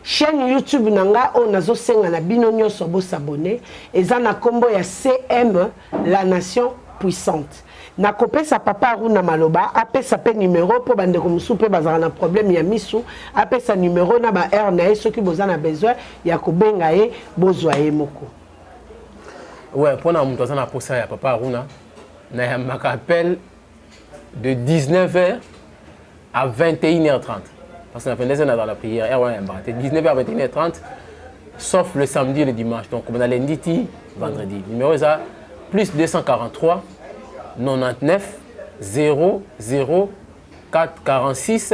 chaîne YouTube nanga o nazo senga na bino nyonso bo s'abonner eza na kombo ya CM la nation puissante. Na kopesa papa Aruna maloba apesa pe numéro pour bande ko musu pe bazara na problème ya misu apesa numéro na ba R na ceux qui bozana besoin ya ko benga ye bozwa ye moko. Ouais, pour na mutu azana posa ya papa Aruna na ya makapel de 19h à 21h30 parce que la fin des dans la prière de 19h à 21h30 sauf le samedi et le dimanche donc on a lundi vendredi numéro ça plus 243 99 00 446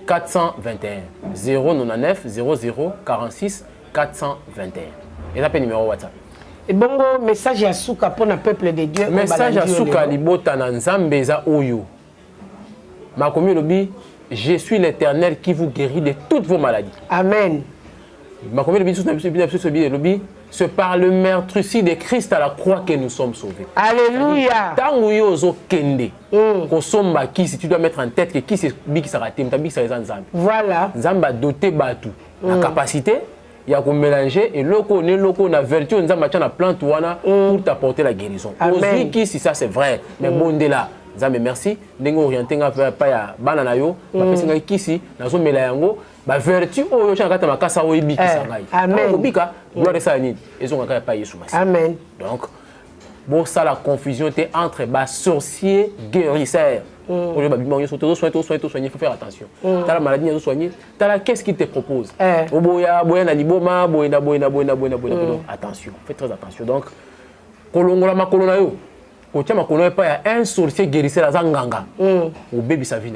421 099 00 46 421 et là numéro WhatsApp. Et bon message à Souka pour le peuple de Dieu. Message à Souka libota na nzambeza oyo. Ma commune lobi, je suis l'Éternel qui vous guérit de toutes vos maladies. Amen. Ma commune lobi, c'est par le meurtricide de Christ à la croix que nous sommes sauvés. Alléluia. Tant yo zo kende. Ko somba ki si tu dois mettre en tête que qui c'est bi qui sera tem, tabi qui sera nzambe. Voilà. Nzamba doté batu. La capacité il y a qu'on mélanger et loko ne loko na vertu on nzamba tcha na plante wana pour t'apporter la guérison. Aussi qui si ça c'est vrai mais bon de là nzambe merci ndenge orienté nga pa ya bana na yo ba pesinga kisi nazo mela yango ba vertu oyo tcha kata makasa oyo biki sangai. Amen. Bika gloire ça ni ezonga ka pa Yesu merci. Amen. Donc bon ça la confusion était entre bas sorcier guérisseur. Aujourd'hui, il faut faire attention. Tu as la maladie, tu soigner. Tu as qu'est-ce qu'il te propose. Attention, faites très attention. Donc, un sorcier guérisseur à Zanganga. Au bébé sa vie.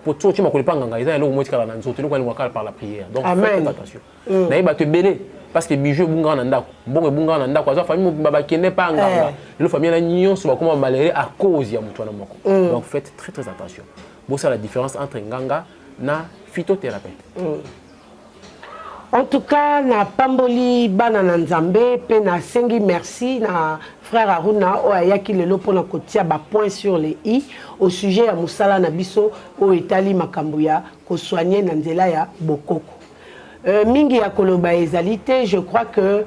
Pour tout, tu m'as pas nganga. Ils ont par la prière. Donc, faites attention. Naïba te belé. Parce que bijou bunga nanda bongo bunga nanda kwa famille baba kene pas nganga le famille na nyon so comment malheureux à cause ya mutu na moko donc faites très très attention bon ça la différence entre nganga na phytothérapie en tout cas na pamboli bana na nzambe pe na sengi merci na frère Aruna o ayaki lelo pona kotia ba point sur les i au sujet ya musala na biso o etali makambo ya ko soigner na nzela ya bokoko. Mingi ya koloba ezalité, je crois que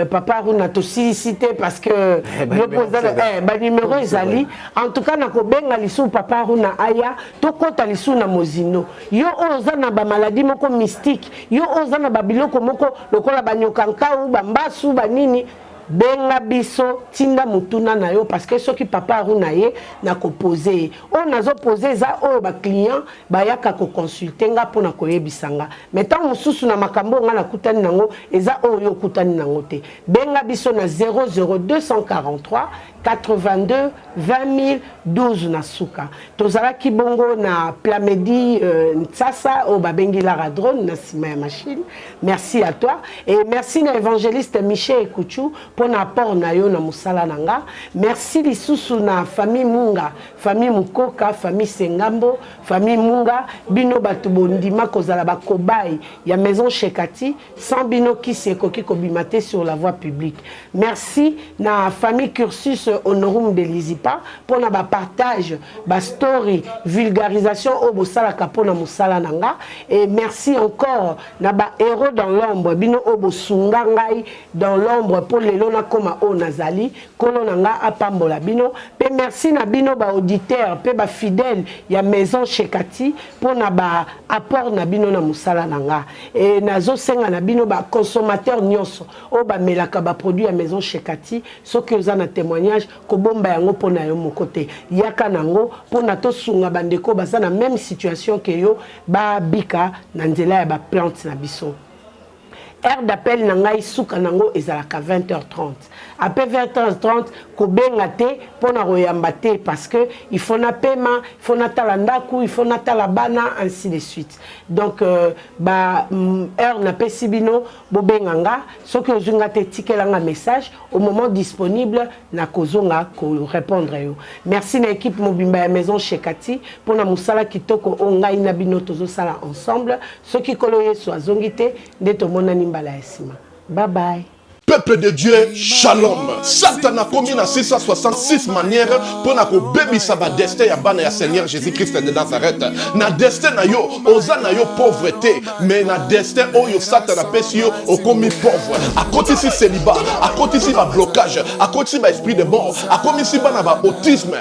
papa Aruna to cité parce que le numéro ezali en tout cas na ko benga lisu papa Aruna aya to kota lisu na mozino yo ozana ba maladie moko mystique yo ozana ba biloko moko lokola banyokanka ou bambasu banini benga biso tinda mutuna na yo parce que soki papa Aruna ye na ko poser on nazo poser za o ba client ba yaka ko consulter nga pona ko yebisanga mais tant mususu na makambo nga na kutani nango eza o yo kutani nango te benga biso na 00243 82 20 012 na suka tozala ki bongo na Plamedi Ntsasa o babengi la radrone na sima ya machine merci à toi et merci na évangéliste Michel Ekuchu pour apport na yo na musala nanga merci lisusu na famille Munga famille Mukoka famille Sengambo famille Munga bino batu bondima kozala ba kobai ya maison Shekati sans bino ki sekoki kobimate sur la voie publique merci na famille Cursus Honorum de Lizipa pour na ba partage ba story vulgarisation au bosala kapona musala nanga et merci encore na ba héros dans l'ombre bino obo sunga ngai dans l'ombre pour les lona koma o nazali kolo nanga apambola bino pe merci na bino ba auditeur pe ba fidèle ya maison Shekati pour na ba apport na bino na musala nanga et nazo senga na bino ba consommateur nyonso o ba melaka ba produit ya maison Shekati soki oza na témoignage ko bomba yango pona yo mokote yaka nango pona to sunga bandeko baza na même situation que yo ba bika na nzela ya ba plante na biso. Heure d'appel nangai suka nango ezalaka 20h30. Après 20h30 ko benga te pona royamba te parce que il faut na paiement, il faut na talandaku, il faut na talabana ainsi de suite. Donc heure na pesibino bo benganga soki ozunga te tikelanga message au moment disponible na kozonga ko répondre yo. Merci na équipe mobimba ya maison Shekati pona musala kitoko ongai na bino tozo sala ensemble soki kolo yeso azongi te nde to monani mbala esima. Bye bye. Peuple de Dieu, shalom. Satan a commis dans 666 manières pour que bébé ça va destin ya bana ya Seigneur Jésus-Christ de Nazareth. Na destin na yo, oza na yo pauvreté, mais na destin oyo Satan a pesi yo au commis pauvre. À côté si célibat, à côté si ba blocage, à côté si ba esprit de mort, à côté si bana ba autisme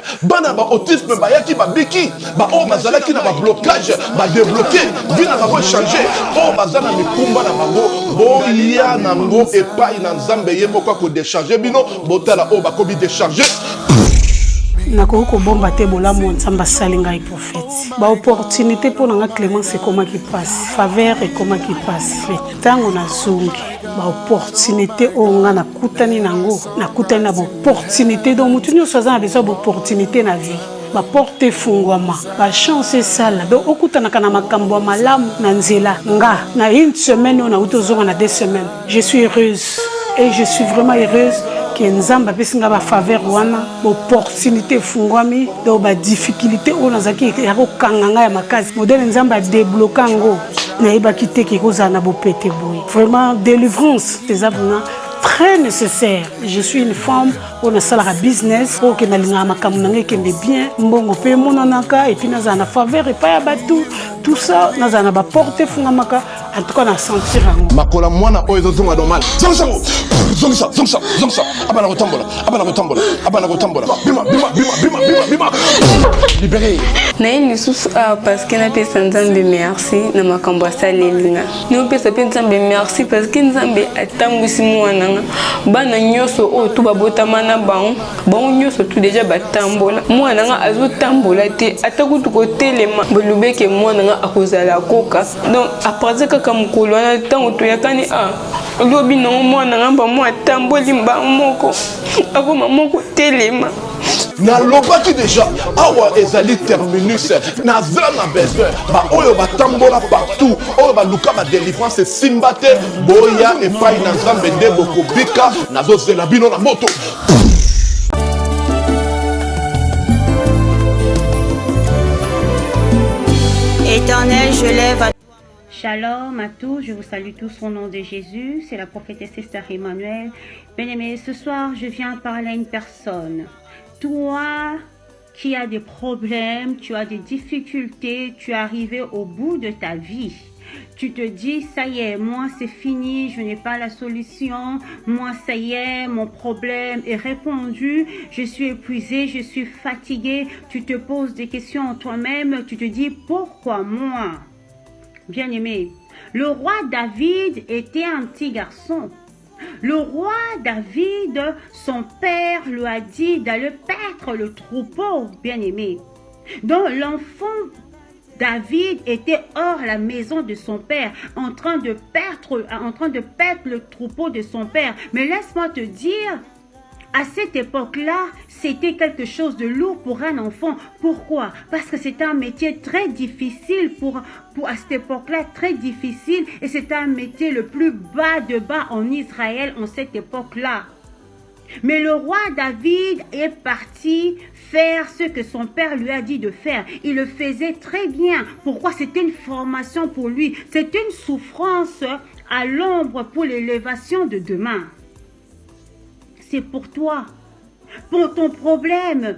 ba yaki ba biki, ba o bazala ki na ba blocage, ba débloquer, bina ba changer. O bazala mi kumba na bango, boya na ngo et pas Nzambe yebo kwa ko décharger bino botala o bakobi décharger nakoko ko bomba te bolamu Nzambe asali ngai prophète ba opportunité pour nga Clémence ekoma qui passe faveur ekoma qui passe tango na zungi ba opportunité o nga nakutani nango nakutani na ba opportunité donc mutu nyonso aza na besoin ba opportunité na vie ba porte fungwama ba chance sala donc okutanaka na makambo malamu na nzela nga na une semaine on a utozonga na 2 semaines je suis heureuse et je suis vraiment heureuse que Nzamba pesinga ba faveur wana opportunité fungwami donc ba difficulté on azaki ya ko kanganga ya makasi modèle Nzamba débloquer ngo na iba kiteke ko za na bo pété boy vraiment délivrance des abuna très nécessaire. Je suis une femme pour le salaire business pour que na linga makamu nange kende bien mbongo pe monanaka et puis na za na faveur et pas ya batou tout ça na za na ba porter fungamaka en tout cas na sentir ngo makola mwana oyo zonga normal zonga abana kotambola bima libéré na une sous parce que na pesa Nzambe merci na makambo salelinga no pesa Nzambe merci parce que Nzambe atambwisi mwana bana nyoso o to babotama na bango nyoso tout déjà batambola mwana nga azotambola te atakutu ko telema bolubeke mwana nga akozala koka donc après kaka mukolo na tango to yakani lobi no mwana nga ba mwa tamboli mba moko akoma moko telema na lobaki déjà awa ezali terminus na zana besoin ba oyo batambola partout oyo ba luka ba délivrance simbate boya et pas na Nzambe nde bokobika nazo zela bino na moto. Éternel, je lève à Shalom à tous, je vous salue tous au nom de Jésus, c'est la prophétesse Esther Emmanuel. Bien-aimés, ce soir je viens parler à une personne. Toi qui as des problèmes, tu as des difficultés, tu es arrivé au bout de ta vie. Tu te dis, ça y est, moi c'est fini, je n'ai pas la solution, moi ça y est, mon problème est répondu, je suis épuisé, je suis fatigué. Tu te poses des questions en toi-même, tu te dis, pourquoi moi? Bien-aimé, le roi David était un petit garçon. Le roi David, son père lui a dit d'aller paître le troupeau, bien-aimé. Donc l'enfant David était hors la maison de son père, en train de paître le troupeau de son père. Mais laisse-moi te dire, à cette époque-là, c'était quelque chose de lourd pour un enfant. Pourquoi? Parce que c'était un métier très difficile à cette époque-là, très difficile. Et c'était un métier le plus bas de bas en Israël en cette époque-là. Mais le roi David est parti faire ce que son père lui a dit de faire. Il le faisait très bien. Pourquoi? C'était une formation pour lui. C'était une souffrance à l'ombre pour l'élévation de demain. C'est pour toi, pour ton problème.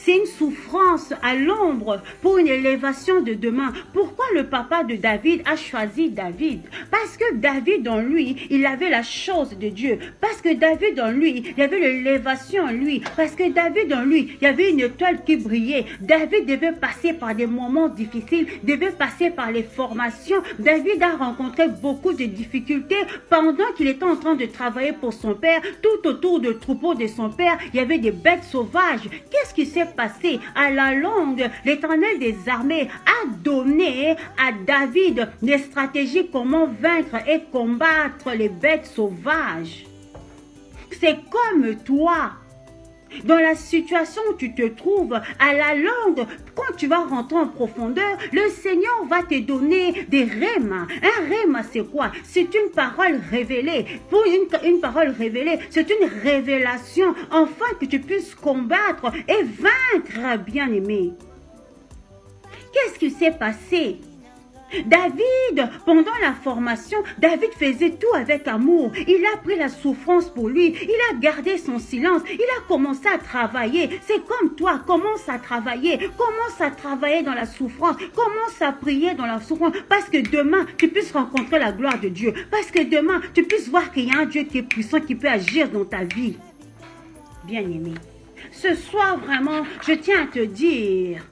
C'est une souffrance à l'ombre pour une élévation de demain. Pourquoi le papa de David a choisi David? Parce que David en lui, il avait la chose de Dieu. Parce que David en lui, il y avait l'élévation en lui. Parce que David en lui, il y avait une étoile qui brillait. David devait passer par des moments difficiles, devait passer par les formations. David a rencontré beaucoup de difficultés pendant qu'il était en train de travailler pour son père. Tout autour du troupeau de son père, il y avait des bêtes sauvages. Qu'est-ce qui s'est passé? À la longue, l'Éternel des armées a donné à David des stratégies comment vaincre et combattre les bêtes sauvages. C'est comme toi. Dans la situation où tu te trouves, à la longue, quand tu vas rentrer en profondeur, le Seigneur va te donner des rhémas. Un rhéma, c'est quoi? C'est une parole révélée. Pour une parole révélée, c'est une révélation, afin que tu puisses combattre et vaincre, bien-aimé. Qu'est-ce qui s'est passé? David, pendant la formation, David faisait tout avec amour. Il a pris la souffrance pour lui. Il a gardé son silence. Il a commencé à travailler. C'est comme toi, commence à travailler. Commence à travailler dans la souffrance. Commence à prier dans la souffrance. Parce que demain, tu puisses rencontrer la gloire de Dieu. Parce que demain, tu puisses voir qu'il y a un Dieu qui est puissant, qui peut agir dans ta vie. Bien-aimé, ce soir vraiment, je tiens à te dire,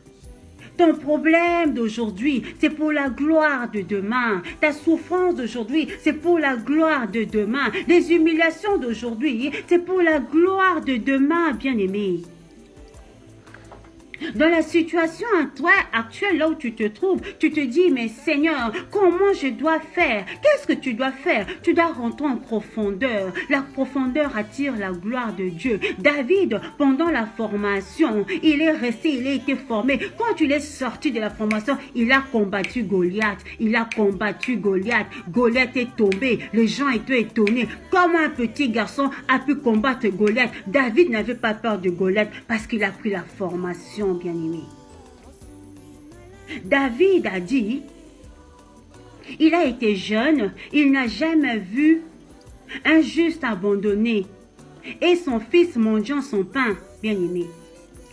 ton problème d'aujourd'hui, c'est pour la gloire de demain. Ta souffrance d'aujourd'hui, c'est pour la gloire de demain. Les humiliations d'aujourd'hui, c'est pour la gloire de demain, bien-aimé. Dans la situation actuelle, là où tu te trouves, tu te dis, mais Seigneur, comment je dois faire? Qu'est-ce que tu dois faire? Tu dois rentrer en profondeur. La profondeur attire la gloire de Dieu. David, pendant la formation, il est resté, il a été formé. Quand il est sorti de la formation, il a combattu Goliath. Il a combattu Goliath. Goliath est tombé. Les gens étaient étonnés. Comment un petit garçon a pu combattre Goliath? David n'avait pas peur de Goliath parce qu'il a pris la formation. Bien-aimé. David a dit, il a été jeune, il n'a jamais vu un juste abandonné et son fils mendiant son pain. Bien-aimé.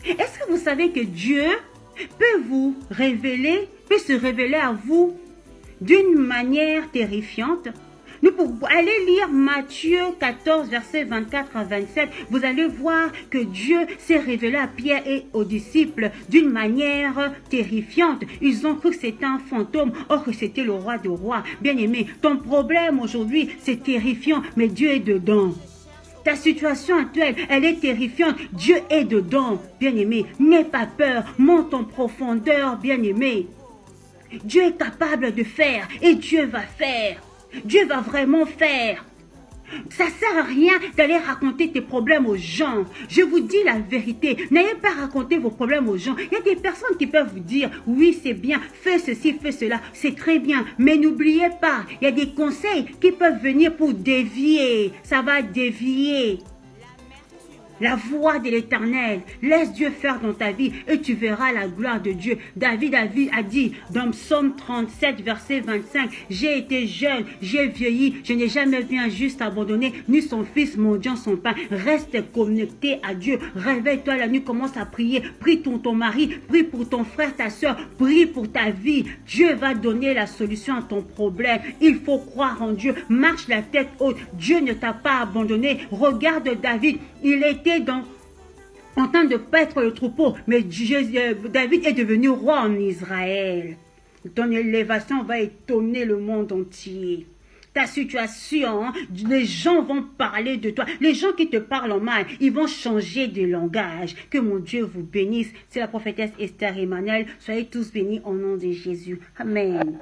Est-ce que vous savez que Dieu peut se révéler à vous d'une manière terrifiante? Nous pouvons aller lire Matthieu 14, versets 24 à 27. Vous allez voir que Dieu s'est révélé à Pierre et aux disciples d'une manière terrifiante. Ils ont cru que c'était un fantôme, or que c'était le roi des rois. Bien-aimé, ton problème aujourd'hui, c'est terrifiant, mais Dieu est dedans. Ta situation actuelle, elle est terrifiante. Dieu est dedans. Bien-aimé, n'aie pas peur. Monte en profondeur, bien-aimé. Dieu est capable de faire et Dieu va faire. Dieu va vraiment faire. Ça ne sert à rien d'aller raconter tes problèmes aux gens. Je vous dis la vérité. N'ayez pas raconté vos problèmes aux gens. Il y a des personnes qui peuvent vous dire, oui, c'est bien, fais ceci, fais cela. C'est très bien. Mais n'oubliez pas, il y a des conseils qui peuvent venir pour dévier. Ça va dévier la voix de l'Éternel. Laisse Dieu faire dans ta vie et tu verras la gloire de Dieu. David a dit dans Psaume 37, verset 25, j'ai été jeune, j'ai vieilli, je n'ai jamais vu un juste abandonné, ni son fils mendiant son pain. Reste connecté à Dieu. Réveille-toi la nuit, commence à prier. Prie pour ton mari, prie pour ton frère, ta soeur, prie pour ta vie. Dieu va donner la solution à ton problème. Il faut croire en Dieu. Marche la tête haute. Dieu ne t'a pas abandonné. Regarde David, il était en train de paître le troupeau, mais David est devenu roi en Israël. Ton élévation va étonner le monde entier. Ta situation, les gens vont parler de toi. Les gens qui te parlent en mal, ils vont changer de langage. Que mon Dieu vous bénisse. C'est la prophétesse Esther Emmanuel. Soyez tous bénis au nom de Jésus. Amen.